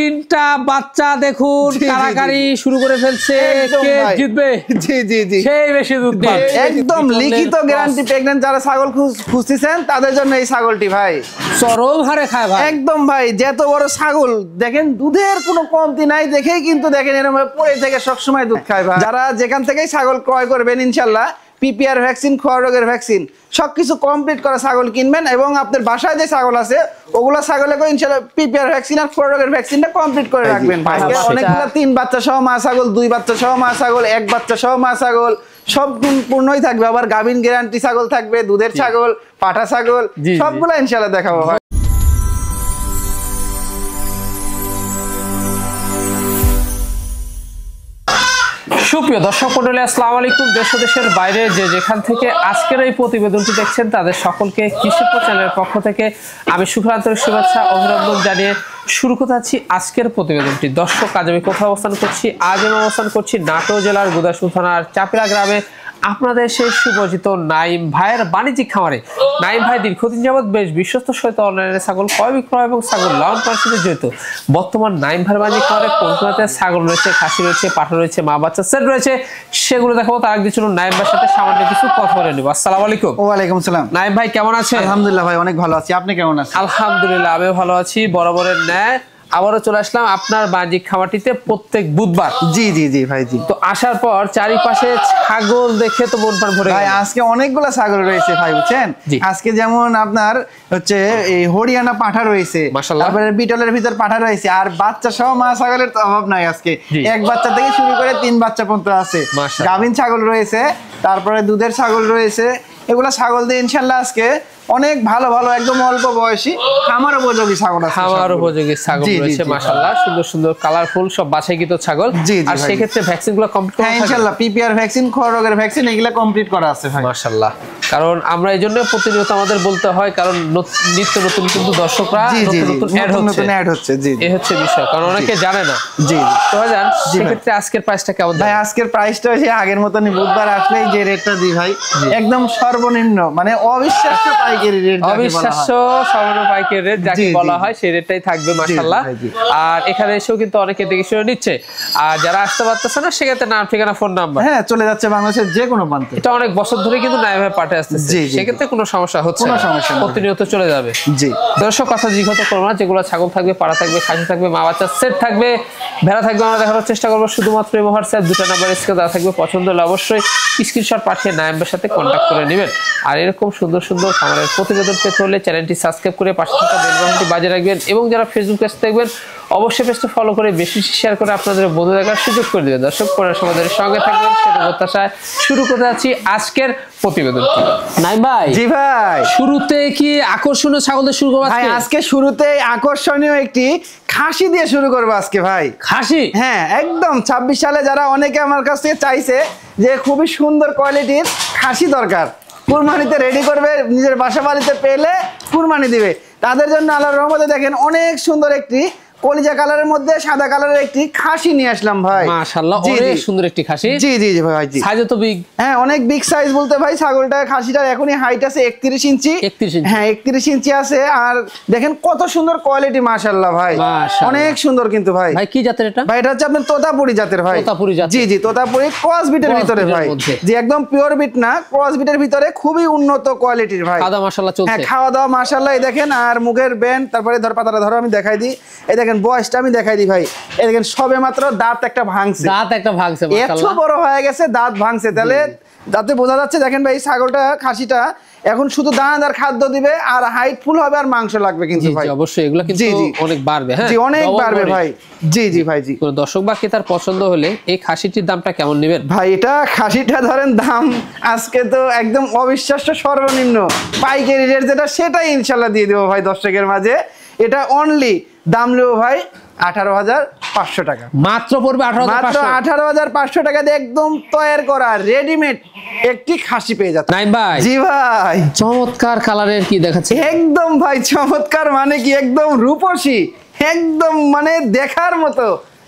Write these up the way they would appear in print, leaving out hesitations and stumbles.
তিনটা বাচ্চা দেখুন কারাকারি শুরু করে ফেলছে। কে জিতবে? জি জি জি, সেই বেশি দুধ পাবে। একদম লিখিত গ্যারান্টি। প্রেগন্যান্ট যারা ছাগল খুঁজতেছেন তাদের জন্য এই ছাগলটি ভাই চরম হারে খায় ভাই। একদম ভাই, যত বড় ছাগল দেখেন, দুধের কোনো কমতি নাই। দেখেই কিন্তু দেখেন এরকম পরে থেকে সবসময় দুধ খায় ভাই। যারা যেখান থেকেই ছাগল ক্রয় করবেন ইনশাল্লাহ পিপিআর ভ্যাকসিন, খোয়া রোগের ভ্যাকসিন সবকিছু কমপ্লিট করা ছাগল কিনবেন, এবং আপনার বাসায় যে ছাগল আছে ওগুলা ছাগলে ইনশাল্লাহ পিপিআর ভ্যাকসিন আর খোয়া রোগের ভ্যাকসিনটা কমপ্লিট করে রাখবেন। অনেকগুলো 3 বাচ্চা সহ মা ছাগল, 2 বাচ্চা সহ মা ছাগল, 1 বাচ্চা সহ মা ছাগল সব পূর্ণই থাকবে। আবার গাভিন গ্যারান্টি ছাগল থাকবে, দুধের ছাগল, পাঠা ছাগল সবগুলো ইনশাল্লাহ দেখাবো ভাই। সুপ্রিয় দর্শক মণ্ডলী, আসসালামু আলাইকুম। দেশ ও দেশের বাইরে যে যেখান থেকে আজকের এই প্রতিবেদনটি দেখছেন তাদের সকলকে কৃষিপর চ্যানেলের পক্ষ থেকে আমি সুখান্তরিক শুভেচ্ছা অভিনন্দন জানিয়ে শুরু করতে যাচ্ছি আজকের প্রতিবেদনটি। দর্শক, আজ আমি কোথাও অবস্থান করছি? আজ আমি অবস্থান করছি নাটোর জেলার গুদাসপুর থানার চাপিলা গ্রামে আপনাদের সেই সুপরিচিত নাইম ভাইয়ের বাণিজ্যিক খামারে। নাইম ভাই দীর্ঘদিন যাবৎ বেশ বিশ্বস্ত সহিত অনলাইনে ছাগল ক্রয় বিক্রয় এবং ছাগল লালন পালনের সাথে জড়িত। বর্তমান নাইম ভাইয়ের বাণিজ্যিক খামারে কোন ছাগল রয়েছে, খাসি রয়েছে, পাঠা রয়েছে, মা বাচ্চা সেট রয়েছে, সেগুলো দেখাবো। তার আগে জন্য নাইম ভাইয়ের সাথে সামান্য কিছু কথা বলে নেব। আসসালামু আলাইকুম। ওয়ালাইকুম সালাম। নাইম ভাই কেমন আছেন? আলহামদুলিল্লাহ ভাই, অনেক ভালো আছি। আপনি কেমন আছেন? আলহামদুলিল্লাহ আমিও ভালো আছি। বরাবরের ন্যায় আবারও চলে আসলাম আপনার বাণিজ্যিক খামারটিতে প্রত্যেক বুধবার। জি জি জি ভাই জি। তো আসার পর চারিপাশে ছাগল দেখে তো মন প্রাণ ভরে ভাই। আজকে অনেকগুলো ছাগল রয়েছে ভাই, বুঝছেন? আজকে যেমন আপনার হচ্ছে এই হরিয়ানা পাঠা রয়েছে, তারপরে বিটলের ভিতর পাঠা রয়েছে, আর বাচ্চা সহ মা ছাগলের তো অভাব নাই। আজকে 1 বাচ্চা থেকে শুরু করে 3 বাচ্চা পর্যন্ত আছে। গাভিন ছাগল রয়েছে, তারপরে দুধের ছাগল রয়েছে। এগুলা ছাগল দিয়ে ইনশাল্লাহ আজকে অনেক ভালো ভালো একদম অল্প বয়সী খামার উপযোগী ছাগল আছে। খামার উপযোগী ছাগল রয়েছে মাশাআল্লাহ, সুন্দর সুন্দর কালারফুল সব বাছাইকৃত ছাগল। আর সেই ক্ষেত্রে ভ্যাকসিনগুলো কমপ্লিট করা আছে ইনশাআল্লাহ। পিপিআর ভ্যাকসিন, খোয়া রোগের ভ্যাকসিন এগুলা কমপ্লিট করা আছে ভাই মাশাআল্লাহ। কারণ আমরা এইজন্য প্রতিনিয়ত আমাদের বলতে হয়, কারণ নিত্য নতুন কিন্তু দর্শকরা নতুন অ্যাড হচ্ছে। জি, এই হচ্ছে বিষয়, কারণ অনেকে জানে না। জি তো ভাইজান, সেই ক্ষেত্রে আজকের প্রাইসটা কেমন? ভাই আজকের প্রাইসটা হচ্ছে আগের মতনই, বুধবার আসলেই যে রেটটা দিই ভাই একদম সর্বনিম্ন, মানে অবিশ্বাস্য পাইকারি রেট। অবিশ্বাস্য সর্বনিম্ন পাইকারি রেট যাকে বলা হয় সেই রেটটাই থাকবে মাশাআল্লাহ। আর এখানে এসেও কিন্তু অনেকে দেখে শুনে নিচ্ছে। আর যারা আসতে পারতেছে না সেক্ষেত্রে নাম, ঠিকানা, ফোন নাম্বার চলে যাচ্ছে বাংলাদেশের যে কোনো প্রান্তে। এটা অনেক বছর ধরে কিন্তু নাইম ভাই পাঠে আসতেছে, সেক্ষেত্রে কোনো সমস্যা হচ্ছে না, প্রতিনিয়ত চলে যাবে। জি দর্শক, কথা জিজ্ঞাসা করবো না। যেগুলো ছাগল থাকবে, পাড়া থাকবে, খাসি থাকবে, মা বাচ্চা সেট থাকবে, ভেড়া থাকবে, আমরা দেখানোর চেষ্টা করবো। শুধুমাত্র এই হোয়াটসঅ্যাপ 2টা নাম্বার স্ক্রিনে দেওয়া থাকবে। পছন্দ হলে অবশ্যই স্ক্রিনশট পাঠিয়ে নাইম ভাইয়ের সাথে কন্ট্যাক্ট করে নেবেন। আর এরকম সুন্দর সুন্দর খামারের প্রতিবেদন পেতে হলে চ্যানেলটি সাবস্ক্রাইব করে পাশে থাকা বেল বাটনটি বাজিয়ে রাখবেন, এবং যারা ফেসবুক পেজ দেখবেন অবশ্যই পেজটা ফলো করে বেশি শেয়ার করে আপনাদের বন্ধু দেখার সুযোগ করে দেবেন। দর্শক, পরের সমাজের সঙ্গে থাকবেন সেটা প্রত্যাশায় শুরু করতে যাচ্ছি আজকের প্রতিবেদনটি। নাইম ভাই। জি ভাই, শুরুতে কি আকর্ষণীয় ছাগল দিয়ে শুরু করব? আজকে শুরুতে আকর্ষণীয় একটি খাসি দিয়ে শুরু করবো আজকে ভাই। খাসি? হ্যাঁ একদম। 26 সালে যারা অনেকে আমার কাছ থেকে চাইছে যে খুবই সুন্দর কোয়ালিটির খাসি দরকার, কুরবানিতে রেডি করবে, নিজের বাসা বাড়িতে পেলে কুরবানি দিবে, তাদের জন্য আল্লাহর রহমতে দেখেন অনেক সুন্দর একটি কলিজা কালারের মধ্যে সাদা কালারের একটি খাসি নিয়ে আসলাম ভাই। মাশাআল্লাহ, অনেক সুন্দর একটি খাসি। জি জি জি ভাই। জি সাইজ তো বিগ। হ্যাঁ অনেক বিগ সাইজ বলতে ভাই ছাগলটা, খাসিটার এখনই হাইট আছে 31 ইঞ্চি। 31 ইঞ্চি? হ্যাঁ 31 ইঞ্চি আছে। আর দেখেন কত সুন্দর কোয়ালিটি মাশাআল্লাহ ভাই, অনেক সুন্দর কিন্তু ভাই। ভাই কি জাতের এটা? ভাই এটা হচ্ছে আপনার তোতাপুরি জাতের ভাই। তোতাপুরি জাত? জি জি, তোতাপুরি ক্রস বিটের ভিতরে ভাই। জি একদম পিওর বিট না, ক্রস বিটের ভিতরে খুবই উন্নত কোয়ালিটির ভাই। খাওয়া দাওয়া মাশাআল্লাহ চলছে? হ্যাঁ খাওয়া দাওয়া মাশাআল্লাহ। এই দেখেন, আর মুখের বেন, তারপরে ধর পাতাটা ধরো আমি দেখাই দিই। এই দেখেন বয়সটা আমি দেখাই দিই ভাই। এই দেখেন সবে মাত্র দাঁত একটা ভাঙছে, মাশাআল্লাহ। এত বড় হয়ে গেছে, দাঁত ভাঙছে। তাহলে দাঁতে বোঝা যাচ্ছে দেখেন ভাই ছাগলটা, খাসিটা এখন শুধু দানাদার খাদ্য দিবে, আর হাইট ফুল হবে, আর মাংস লাগবে কিন্তু ভাই। অবশ্যই এগুলো কিন্তু অনেক বাড়বে। হ্যাঁ জি অনেক বাড়বে ভাই। জি জি ভাই। জি দর্শক বা ক্রেতার পছন্দ হলে এই খাসিটির দামটা কেমন নেবেন ভাই? এটা খাসিটা ধরেন দাম আজকে তো একদম অবিশ্বাস্য সর্বনিম্ন পাইকারি রেট যেটা, সেটাই ইনশাল্লাহ দিয়ে দেবো ভাই দর্শকের মাঝে। এটা অনলি দাম নেবো ভাই 18,500 টাকা মাত্র পড়বে। 18,500 টাকা দিয়ে একদম তৈরি করা রেডিমেড একটি খাসি পেয়ে যাচ্ছে নাইম ভাই। জি ভাই, চমৎকার কালারের কি দেখাচ্ছে একদম ভাই চমৎকার, মানে কি একদম রূপসী, একদম মানে দেখার মতো,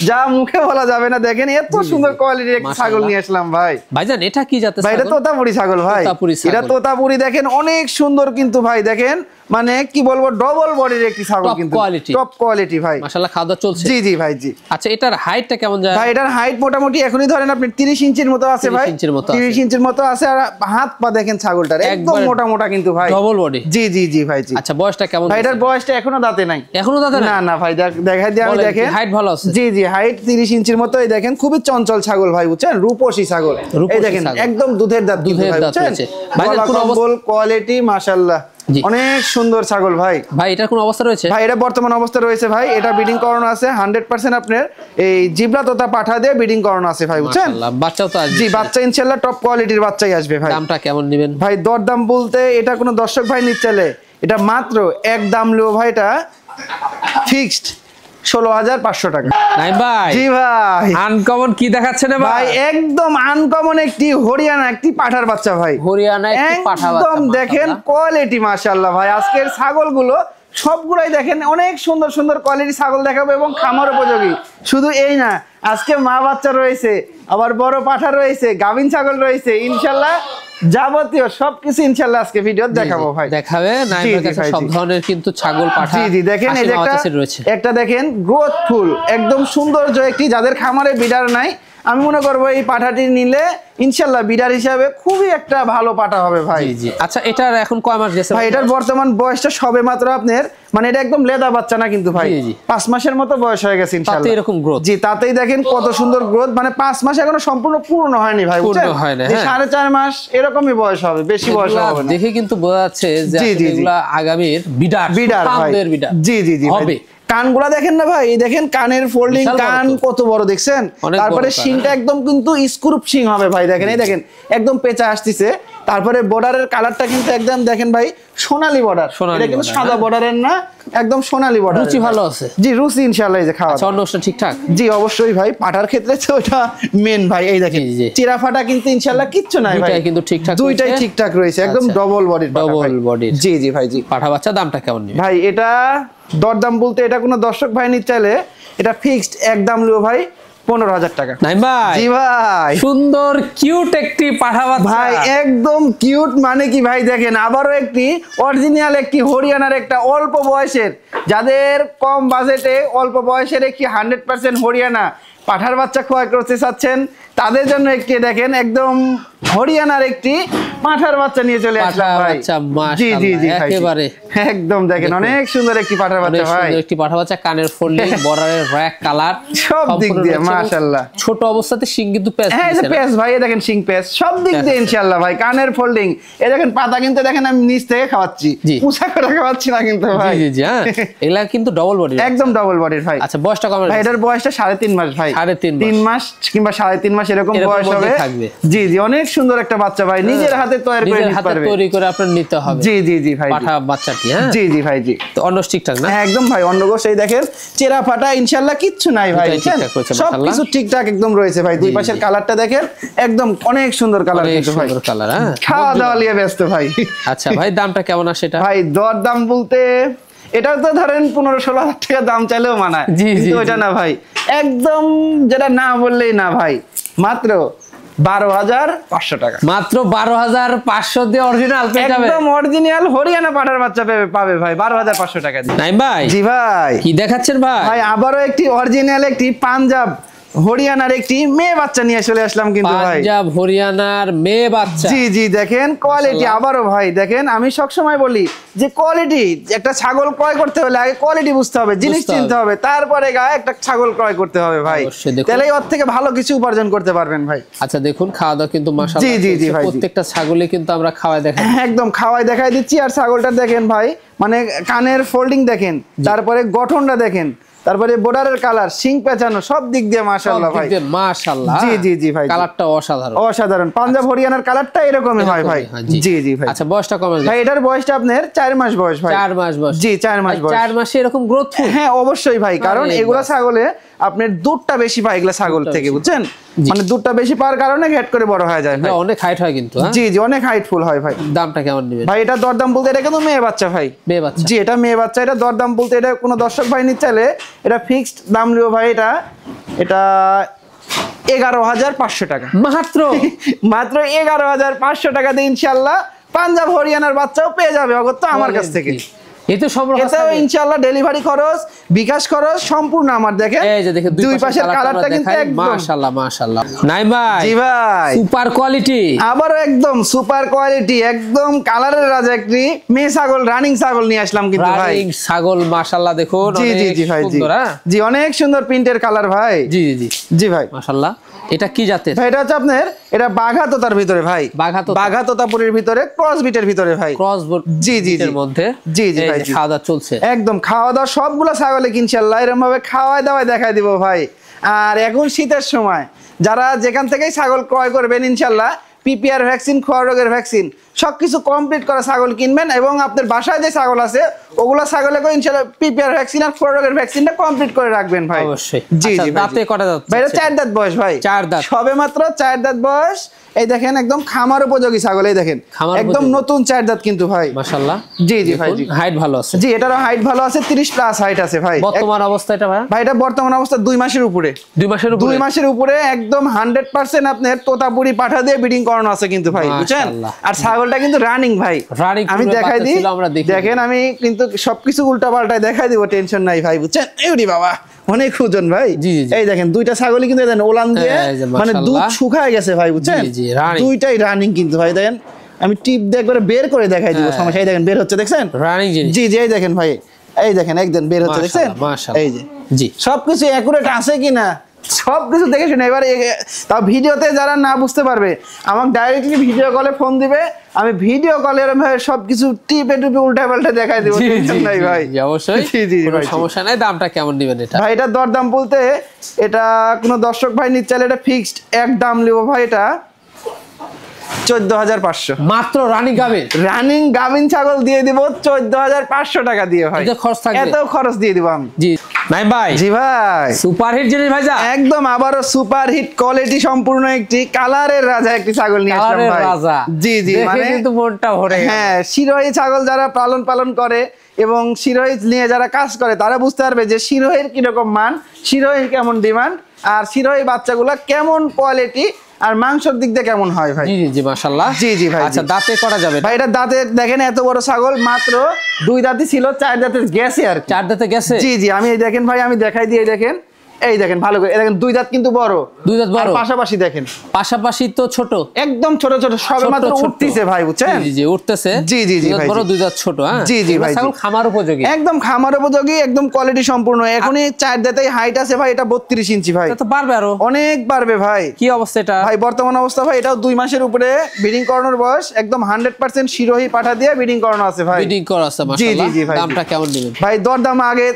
যা মুখে বলা যাবে না। দেখেন এত সুন্দর কোয়ালিটির একটা ছাগল নিয়ে আসলাম ভাই। ভাইজান এটা কি জাতের? ভাই এটা তোতাপুরি ছাগল ভাই। এটা তোতাপুরি দেখেন অনেক সুন্দর কিন্তু ভাই। দেখেন মানে কি বলবো ডবল বডির একটি ছাগল Top কিন্তু quality। টপ কোয়ালিটি ভাই। মাশাআল্লাহ খাওয়া দাওয়া চলছে। জি জি ভাই জি। আচ্ছা এটার হাইটটা কেমন যায়? ভাই এটার হাইট মোটামুটি এখনই ধরেন আপনি 30 ইঞ্চির মতো আছে ভাই। 30 ইঞ্চির মতো আছে। 30 ইঞ্চির মতো আছে আর হাত পা দেখেন ছাগলটার একদম একবারে মোটা মোটা কিন্তু ভাই। Double body. জি জি জি ভাই জি। আচ্ছা বয়সটা কেমন? ভাই এটার বয়সটা এখনো দাঁতে নাই। এখনো দাঁতে নাই? না না ভাই দেখাই দিয়ে আমি বলেন কি, দেখেন হাইট ভালো আছে? জি জি হাইট 30 ইঞ্চির মতো এই দেখেন খুবই চঞ্চল ছাগল ভাই বুঝছেন রূপসী ছাগল। রূপসী এই দেখেন ছাগল। একদম দুধের দাঁত কিন্তু দুধের ভাই দাঁত বুঝছেন রয়েছে। ভাই এটার গলা কোনো কম্বল কোয়ালিটি মাশাআল্লাহ জি। অনেক সুন্দর ছাগল ভাই। ভাই এটার কোন অবস্থা রয়েছে? ভাই এটা বর্তমান অবস্থা রয়েছে ভাই এটা ব্রিডিং করানো আছে 100% আপনার এই জিবলা তোতা পাঠা দিয়ে ব্রিডিং করানো আছে ভাই বুঝছেন। মাশাআল্লাহ বাচ্চাও তো আসবে। জি বাচ্চা ইনশাআল্লাহ টপ কোয়ালিটির বাচ্চাই আসবে ভাই। দামটা কেমন নেবেন? ভাই দরদাম বলতে এটা কোনো দর্শক ভাই নিচ্ছেলে এটা মাত্র এক দাম লো ভাই এটা ফিক্সড 16,500 টাকা। নাই ভাই জি ভাই আনকমন কি দেখাচ্ছেন ভাই ভাই? একদম আনকমন একটি হরিয়ানা একটি পাঠার বাচ্চা ভাই। হরিয়ানা একটি পাঠা বাচ্চা। একদম দেখেন কোয়ালিটি মাশাআল্লাহ ভাই আজকের ছাগলগুলো সবগুলাই দেখেন অনেক সুন্দর সুন্দর কোয়ালিটি ছাগল দেখাবো এবং খামার উপযোগী। শুধু এই না আজকে মা বাচ্চা রয়েছে আবার বড় পাঠা রয়েছে গাভিন ছাগল রয়েছে ইনশাআল্লাহ যাবতীয় সবকিছু ইনশাআল্লাহ আজকে ভিডিও দেখাবো ভাই। দেখাবে নাইমের কাছে সব ধরনের কিন্তু ছাগল পাঠা। জি জি দেখেন এই যে একটা দেখেন গ্রোথফুল একদম সৌন্দর্য একটি যাদের খামারে বিডার নাই আমি মনে করবো এই পাঠাটি নিলে ইনশাআল্লাহ বিডার হিসাবে খুবই একটা ভালো পাঠা হবে ভাই। জি জি আচ্ছা এটার এখন কয় মাস গেছে ভাই এটার বর্তমান বয়সটা সবে মাত্র আপনার মানে এটা একদম লেদা বাচ্চা না কিন্তু ভাই 5 মাসের মতো বয়স হয়ে গেছে ইনশাআল্লাহ। তাতে এরকম গ্রোথ। জি তাতেই দেখেন কত সুন্দর গ্রোথ মানে 5 মাস এখনো সম্পূর্ণ পূর্ণ হয়নি ভাই বুঝছেন। পূর্ণ হয় না, এই হ্যাঁ। 4.5 মাস এরকমই বয়স হবে বেশি বয়স হবে না। দেখে কিন্তু বোঝা যাচ্ছে যে জি, জি, জি। এগুলা আগামীর বিডার ভাই বিডার। জি জি জি হবে। কানগুলা দেখেন না ভাই এই দেখেন কানের ফোল্ডিং বিশাল বড় কান তো। কত বড় দেখছেন অনেক তারপরে বড় কান, শিংটা একদম কিন্তু স্ক্রুপ শিং হবে ভাই দেখেন এই দেখেন একদম পেঁচা আসতেছে তারপরে বর্ডারের কালারটা কিন্তু একদম দেখেন ভাই সোনালী বর্ডার সোনালী এটা কিন্তু border, সাদা হ্যাঁ। বর্ডারের না একদম সোনালী বর্ডার রুচি ভালো আছে। জি রুচি ইনশাআল্লাহ এই যে খাওয়া আচ্ছা অন্য অবস্থা ঠিকঠাক? জি অবশ্যই ভাই পাঠার ক্ষেত্রে তো ওটা মেন ভাই এই দেখেন জি, জি। চিরা ফাটা কিন্তু ইনশাআল্লাহ কিচ্ছু নাই ভাই দুইটাই কিন্তু ঠিকঠাক দুইটাই রয়েছে। ঠিকঠাক রয়েছে একদম আচ্ছা। ডবল বডির ডবল বডির। জি জি ভাই জি পাঠা বাচ্চা দামটা কেমন নেবে? ভাই এটা দরদাম বলতে এটা কোনো দর্শক ভাই নিতে চাইলে এটা ফিক্সড একদম লিও ভাই 15,000 টাকা। নাই ভাই জি ভাই সুন্দর কিউট একটি পাঠা বাচ্চা ভাই একদম কিউট মানে কি ভাই দেখেন আবারও একটি অরিজিনাল একটি হরিয়ানার একটা অল্প বয়সের যাদের কম বাজেটে অল্প বয়সের একটি 100% হরিয়ানা পাঠার বাচ্চা ক্রয় করতে চাচ্ছেন তাদের জন্য একটি দেখেন একদম হরিয়ানার একটি পাঠার বাচ্চা নিয়ে চলে আসলাম ভাই। বাচ্চা জি জি জি ভাই, একেবারে একদম দেখেন অনেক সুন্দর একটি পাঠার অনেক বাচ্চা ভাই সুন্দর একটি পাঠা বাচ্চা কানের ফোল্ডিং বর্ডারের র‍্যাক কালার সব দিক দিয়ে মাশাআল্লাহ ছোট অবস্থাতে শিং কিন্তু প্যাচ হ্যাঁ এই যে পেস ভাই এই দেখেন শিং পেস সব দিক দিয়ে ইনশাআল্লাহ ভাই কানের ফোল্ডিং এই দেখেন পাতা কিন্তু দেখেন আমি নিচ থেকে খাওয়াচ্ছি জি। পুষা করে খাওয়াচ্ছি না কিন্তু ভাই জি জি জি হ্যাঁ এগুলা কিন্তু ডবল বডি একদম ডবল বডির ভাই। আচ্ছা বয়সটা কম ভাই এটার বয়সটা 3.5 মাস ভাই 3.5 মাস কিংবা 3.5 মাস এরকম এরকম বয়স মধ্যে হবে থাকবে। জি জি অনেক সুন্দর একটা বাচ্চা ভাই নিজের হাতে তৈরি করে নিজের নিতে হাতে পারবে তৈরি করে আপনার নিতে হবে জি জি জি ভাই জি। পাঠা বাচ্চাটি হ্যাঁ জি জি ভাই জি তো অন্য ঠিকঠাক না হ্যাঁ একদম ভাই অন্নগোষ এই দেখেন চেরা ফাটা ইনশাআল্লাহ কিচ্ছু নাই ভাই দুটাই ঠিকঠাক রয়েছে, সব মাশাআল্লাহ। কিছু ঠিকঠাক একদম রয়েছে ভাই দুই জি, পাশের জি। কালারটা দেখেন একদম অনেক সুন্দর কালার অনেক কিন্তু ভাই সুন্দর কালার হ্যাঁ খাওয়া দাওয়া নিয়ে ব্যস্ত ভাই আচ্ছা ভাই দামটা কেমন আসে এটা? ভাই দর দাম বলতে এটা তো ধরেন 15-16 হাজার টাকা দাম চাইলেও মানায় জি, জি, কিন্তু জি। ওইটা না ভাই একদম যেটা না বললেই না ভাই মাত্র 12,500 টাকা মাত্র 12,500 দিয়ে অরিজিনাল পেয়ে যাবে একদম অরিজিনাল হরিয়ানা পাঠার বাচ্চা পাবে ভাই 12,500 টাকা দিয়ে। নাই ভাই জি ভাই কি দেখাচ্ছেন ভাই? ভাই আবারও একটি অরিজিনাল একটি পাঞ্জাব হরিয়ানার একটি মেয়ে বাচ্চা নিয়ে চলে আসলাম কিন্তু ভাই পাঞ্জাব হরিয়ানার মেয়ে বাচ্চা জি জি দেখেন কোয়ালিটি মাশাআল্লাহ। আবারও ভাই দেখেন আমি সব সময় বলি যে কোয়ালিটি একটা ছাগল ক্রয় করতে হলে আগে কোয়ালিটি বুঝতে হবে জিনিস বুঝতে চিনতে হবে তারপরে গায়ে একটা ছাগল ক্রয় করতে হবে ভাই অবশ্যই দেখুন। তাহলেই ওর থেকে ভালো কিছু উপার্জন করতে পারবেন ভাই আচ্ছা দেখুন খাওয়া দাওয়া কিন্তু মাশাআল্লাহ জি, জি, জি, চলছে। ভাই, জি। প্রত্যেকটা ছাগলে কিন্তু আমরা খাওয়াই দেখাই একদম খাওয়াই দেখাই দিচ্ছি আর ছাগলটা দেখেন ভাই মানে কানের ফোল্ডিং দেখেন তারপরে গঠনটা দেখেন তারপরে বর্ডারের কালার শিং পেঁচানো সব দিক দিয়ে মাশাআল্লাহ ভাই মাশাআল্লাহ জি, জি, জি, ভাই, জি। কালারটা অসাধারণ অসাধারণ পাঞ্জাব হরিয়ানার কালারটা এরকমই হয় ভাই হ্যাঁ, জি জি ভাই আচ্ছা বয়সটা কমে ভাই এটার বয়সটা আপনার 4 মাস বয়স ভাই 4 মাস বয়স জি 4 মাস বয়স 4 মাসে এরকম গ্রোথফুল হ্যাঁ অবশ্যই ভাই কারণ আরে এগুলা বাহ। ছাগলে আপনার দুধটা বেশি পায় এগুলা ছাগল দুধটা থেকে বেশি। বুঝছেন জি। মানে দুধটা বেশি পাওয়ার কারণে ঘেট করে বড় হয়ে যায় ভাই অনেক হাইট হয় কিন্তু হ্যাঁ জি জি অনেক হাইটফুল হয় ভাই দামটা কেমন নেবেন ভাই এটা দরদাম বলতে এটা কিন্তু মেয়ে বাচ্চা ভাই মেয়ে বাচ্চা জি এটা মেয়ে বাচ্চা এটা দরদাম বলতে এটা কোনো দর্শক ভাই নিতে চাইলে এটা ফিক্সড দাম লিও ভাই এটা 11,500 টাকা মাত্র মাত্র 11,500 টাকা দিয়ে ইনশাআল্লাহ পাঞ্জাব হরিয়ানার বাচ্চাও পেয়ে যাবে অগত্য আমার কাছ থেকে এতে সম্পূর্ণ এটাও ইনশাআল্লাহ ডেলিভারি খরচ বিকাশ খরচ সম্পূর্ণ আমার। দেখেন এই যে দেখেন দুই পাশের কালারটা কিন্তু একদম মাশাআল্লাহ মাশাআল্লাহ। নাই ভাই জি ভাই সুপার কোয়ালিটি, আবারও একদম সুপার কোয়ালিটি, একদম কালারের রাজা একটি মেয়ে ছাগল, রানিং ছাগল নিয়ে আসলাম কিন্তু ভাই। রানিং ছাগল মাশাআল্লাহ দেখুন, জি জি জি ভাই, জি জি অনেক সুন্দর প্রিন্টের কালার ভাই। জি জি জি ভাই মাশাআল্লাহ। এটা কি জাতের ভাই? এটা হচ্ছে আপনার এটা বাঘা তোতার ভিতরে ভাই, বাঘা তোতাপুরের ভিতরে ক্রস বিটের ভিতরে ভাই, ক্রস জি জি এর মধ্যে। জি জি ভাই খাওয়া দাওয়া চলছে একদম, খাওয়া দাওয়া সবগুলো ছাগলে ইনশাআল্লাহ এরকম ভাবে খাওয়ায় দাওয়ায় দেখাই দিব ভাই। আর এখন শীতের সময় যারা যেখান থেকেই ছাগল ক্রয় করবেন ইনশাআল্লাহ পিপিআর ভ্যাকসিন, খোয়া রোগের ভ্যাকসিন সবকিছু কমপ্লিট করা ছাগল কিনবেন, এবং আপনার বাসায় যে ছাগল আছে ওগুলো ছাগলে ইনশাআল্লাহ পিপিআর ভ্যাকসিন আর খোয়া রোগের ভ্যাকসিনটা কমপ্লিট করে রাখবেন ভাই। অবশ্যই। জি জি দাঁতে কটা দাঁত? ভাই এটা 4 দাঁত বয়স ভাই, 4 দাঁত সবে মাত্র 4 দাঁত বয়স। এই দেখেন একদম খামার উপযোগী ছাগল, এই দেখেন একদম নতুন 4 দাঁত কিন্তু ভাই মাশাআল্লাহ। জি জি ভাই, হাইট ভালো আছে। জি এটারও হাইট ভালো আছে, 30 প্লাস হাইট আছে ভাই। বর্তমান অবস্থা এটা ভাই? ভাই এটা বর্তমান অবস্থা 2 মাসের উপরে, 2 মাসের উপরে একদম 100% আপনার তোতাপুরি পাঠা দিয়ে ব্রিডিং করানো আছে কিন্তু ভাই, বুঝছেন? আর ছাগলটা কিন্তু রানিং ভাই, আমি দেখাই দিই, দেখেন আমি কিন্তু সবকিছু উল্টা পাল্টায় দেখাই দিব, টেনশন নাই ভাই, বুঝছেন? এউরি বাবা অনেক ওজন ভাই। এই দেখেন দুইটা ছাগলই কিন্তু দেখেন ওলান দিয়ে মানে দুধ শুকায় গেছে ভাই, বুঝছেন? দুইটাই রানিং কিন্তু ভাই, দেখেন আমি টিপ দিয়ে একবারে বের করে দেখাই দিব, সমস্যা। এই দেখেন বের হচ্ছে, দেখছেন? রানিং জি জি, এই দেখেন ভাই, এই দেখেন একদম বের হচ্ছে, দেখছেন? এই যে জি সবকিছু অ্যাকুরেট আছে কিনা সবকিছু দেখে শুনে। এবার তাও ভিডিওতে যারা না বুঝতে পারবে আমাকে ডাইরেক্টলি ভিডিও কলে ফোন দিবে, আমি ভিডিও কলে সবকিছু টিপে টুপে উল্টা পাল্টা দেখাই দিব, নাই ভাই? অবশ্যই, কোনো সমস্যা নাই। দামটা কেমন দিবেন এটা ভাই? এটা দরদাম বলতে এটা কোনো দর্শক ভাই নিতে চাইলে এটা ফিক্সড এক দাম নেবো ভাই, এটা 14,500 মাত্র। রানিং গাভিন ছাগল দিয়ে দিব 14,500 টাকা দিয়ে ভাই। এত খরচ দিয়ে দিব আমি। জি নাই ভাই? জি ভাই সুপার হিট জিনিস ভাই, একদম আবারও সুপার হিট কোয়ালিটি সম্পূর্ণ একটি কালারের রাজা একটি ছাগল নিয়ে আসলাম ভাই। জি জি মানে কিন্তু মনটা ভরে গেল। হ্যাঁ, শিরোহী ছাগল যারা পালন করে এবং শিরোহী নিয়ে যারা কাজ করে তারা বুঝতে পারবে যে শিরোহীর কিরকম মান, শিরোহীর কেমন ডিমান্ড, আর শিরোহী বাচ্চাগুলা কেমন কোয়ালিটি আর মাংসের দিক দিয়ে কেমন হয় ভাই। জি জি মাশাআল্লাহ। জি জি ভাই। আচ্ছা দাঁতে করা যাবে ভাই? এটা দাঁতে দেখেন এত বড় ছাগল মাত্র 2 দাঁতই ছিল, 4 দাঁতের গেছে আর 4 দাঁতে গেছে। জি জি আমি এই দেখেন ভাই, আমি দেখাই দিয়ে দেখেন, এই দেখেন ভালো করে, দেখেন 2 দাঁত কিন্তু বড়, 2 দাঁত বড়, পাশাপাশি দেখেন পাশাপাশি তো ছোট, একদম ছোট ছোট সবে মাত্র উঠতেছে ভাই, বুঝছেন? জি জি উঠতেছে। জি জি জি ভাই, বড় 2 দাঁত ছোট। হ্যাঁ জি জি ভাই, ছাগল খামার উপযোগী, একদম খামার উপযোগী, একদম কোয়ালিটি সম্পূর্ণ। এখনই 4 দাঁতেই হাইট আছে ভাই, এটা 32 ইঞ্চি ভাই। এটা তো বাড়বে আরো, অনেক বাড়বে ভাই। কি অবস্থা এটা ভাই? বর্তমান অবস্থা ভাই এটাও 2 মাসের উপরে ব্রিডিং করানোর বয়স, একদম 100% শিরোহী পাঠা দিয়ে ব্রিডিং করানো আছে ভাই। ব্রিডিং করা আছে মাশাআল্লাহ। জি জি ভাই। দামটা কেমন দিবেন ভাই? দরদাম আগে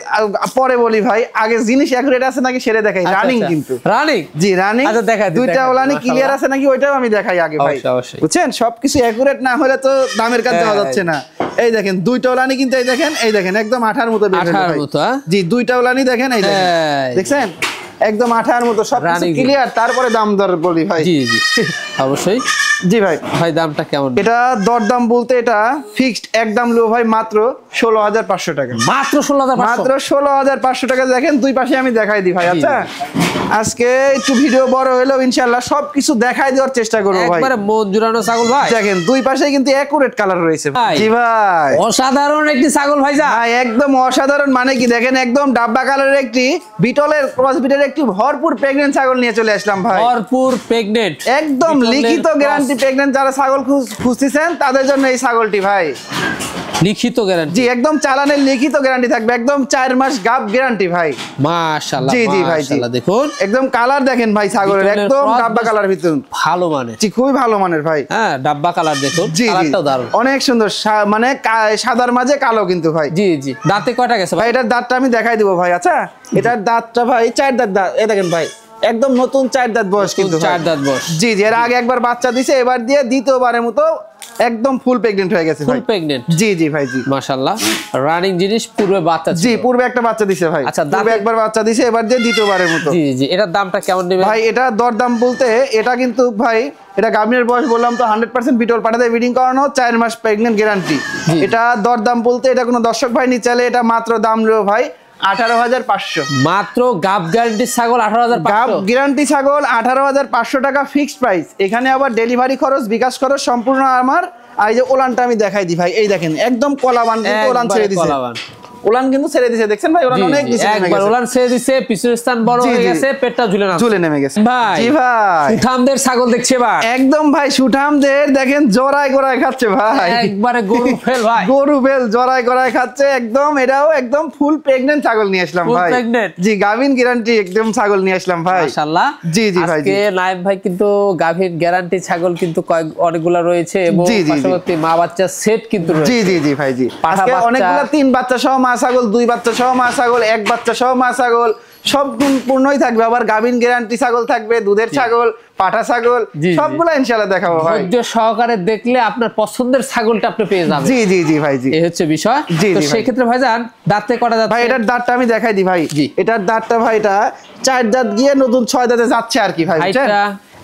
পরে বলি ভাই, আগে জিনিস অ্যাকুরেট আছে নাকি সেটা দেখাই। রানিং কিন্তু রানিং, জি রানিং। আচ্ছা দেখাই, দুইটা ওলানি ক্লিয়ার আছে নাকি ওইটাও আমি দেখাই আগে ভাই, বুঝছেন? সবকিছু অ্যাকুরেট না হলে তো দামের কাজ দেওয়া যাচ্ছে না। এই দেখেন দুইটা ওলানি কিন্তু, এই দেখেন, এই দেখেন একদম আঠার মতো বের হলো ভাই। জি দুইটা ওলানি দেখেন, এই দেখেন, দেখছেন একদম আঠার মতো, সবকিছু ক্লিয়ার। তারপরে দাম দর বলি ভাই। জি জি অবশ্যই। জি ভাই। ভাই দামটা কেমন? এটা দরদাম বলতে এটা ফিক্সড একদম লো ভাই, মাত্র 16,500 টাকা। মাত্র 16,500? মাত্র 16,500 টাকা। দেখেন দুই পাশে আমি দেখাই দিই ভাই। আচ্ছা আজকে একটু ভিডিও বড় হলেও ইনশাআল্লাহ সবকিছু দেখাই দেওয়ার চেষ্টা করব ভাই। একবারে মন জুড়ানো ছাগল ভাই। দেখেন দুই পাশে কিন্তু একুরেট কালার রয়েছে। জি ভাই অসাধারণ একটি ছাগল ভাই। ভাই একদম অসাধারণ মানে কি, দেখেন একদম ডাব্বা কালারের একটি বিটলের ক্রস বিটের একটি ভরপুর প্রেগন্যান্ট ছাগল নিয়ে চলে আসলাম ভাই। ভরপুর প্রেগন্যান্ট, একদম লিখিত গ্যারান্টি প্রেগন্যান্ট। যারা ছাগল খুঁজতেছেন তাদের জন্য এই ছাগলটি ভাই। লিখিত গ্যারান্টি? জি একদম চালানের লিখিত গ্যারান্টি থাকবে, একদম 4 মাস গাব গ্যারান্টি ভাই। মাশাআল্লাহ। জি জি ভাই, মাশাআল্লাহ দেখুন একদম কালার দেখেন ভাই ছাগলের, একদম ডাব্বা কালার ভিতর ভালো মানের। জি খুবই ভালো মানের ভাই। হ্যাঁ ডাব্বা কালার দেখুন, কালারটাও দারুণ, অনেক সুন্দর, মানে সাদার মাঝে কালো কিন্তু ভাই। জি জি। দাঁতে কয়টা গেছে ভাই? এটার দাঁতটা আমি দেখাই দিব ভাই। আচ্ছা এটার দাঁতটা ভাই 4 দাঁত, এই দেখেন ভাই একদম নতুন 4 দাঁত বয়স কিন্তু 4 দাঁত বয়স। জি জি, এর আগে একবার বাচ্চা দিছে, এবার দিয়ে দ্বিতীয়বারের মতো একদম ফুল প্রেগন্যান্ট হয়ে গেছে। ফুল প্রেগন্যান্ট? জি জি ভাই জি মাশাআল্লাহ। রানিং জিনিস, পূর্বে বাচ্চা ছিল? জি পূর্বে একটা বাচ্চা দিছে ভাই। আচ্ছা পূর্বে একবার বাচ্চা দিছে, এবার দিয়ে দ্বিতীয়বারের মতো। জি জি। এটার দামটা কেমন নেবেন ভাই? এটা দরদাম বলতে এটা কিন্তু ভাই, এটা গাভিনের বয়স বললাম তো 100% বিটল পাঠাতে ব্রিডিং করানো, 4 মাস প্রেগন্যান্ট গ্যারান্টি। এটা দরদাম বলতে এটা কোনো দর্শক ভাই নিতে চাইলে এটা মাত্র দাম নেব ভাই 18,500। মাত্র গাব গ্যারান্টি ছাগল 18,500? গাব গ্যারান্টি ছাগল 18,500 টাকা ফিক্সড প্রাইস। এখানে আবার ডেলিভারি খরচ বিকাশ খরচ সম্পূর্ণ আমার, আর এই যে ওলানটা আমি দেখাই দিই ভাই, এই দেখেন একদম কলাবান কিন্তু ওলান ছেড়ে দিছে, ওলান কিন্তু ছেড়ে দিছে, দেখছেন ভাই ওলান অনেক দিছে, একবার ওলান ছেড়ে দিছে, পিছনের স্থান বড় হয়ে গেছে, পেটটা ঝুলে নেমে গেছে ভাই। জি ভাই, সুঠামদের ছাগল দেখছে এবার একদম ভাই সুঠামদের দেখেন জড়াই গড়াই খাচ্ছে ভাই, একবারে গরু ফেল ভাই, গরু ফেল জড়াই গড়াই খাচ্ছে একদম। এটাও একদম ফুল প্রেগন্যান্ট ছাগল নিয়ে আসলাম ভাই, জি গাভিন গ্যারান্টি একদম ছাগল নিয়ে আসলাম ভাই, মাশাআল্লাহ। জি জি ভাই, আজকে নায়েব ভাই কিন্তু গাভিন গ্যারান্টি ছাগল কিন্তু অনেকগুলা রয়েছে এবং পাশাপাশি মা বাচ্চা সেট কিন্তু রয়েছে। জি জি জি ভাই, জি আজকে অনেকগুলা 3 বাচ্চা সহ মা ছাগল, 2 বাচ্চা সহ মা ছাগল, 1 বাচ্চা সহ মা ছাগল, সব পূর্ণই থাকবে। আবার গাভিন গ্যারান্টি ছাগল থাকবে, দুধের ছাগল, পাঠা ছাগল, সবগুলো ইনশাআল্লাহ দেখাবো ভাই। ধৈর্য সহকারে দেখলে আপনার পছন্দের ছাগলটা আপনি পেয়ে যাবেন। জি জি জি ভাই, জি এই হচ্ছে বিষয়। তো সেই ক্ষেত্রে ভাইজান দাঁতে কটা যাচ্ছে? ভাই এটার দাঁতটা আমি দেখাই দিই ভাই, এটার দাঁতটা ভাই এটা 4 দাঁত গিয়ে নতুন 6 দাঁতে যাচ্ছে আর কি ভাই, বুঝছেন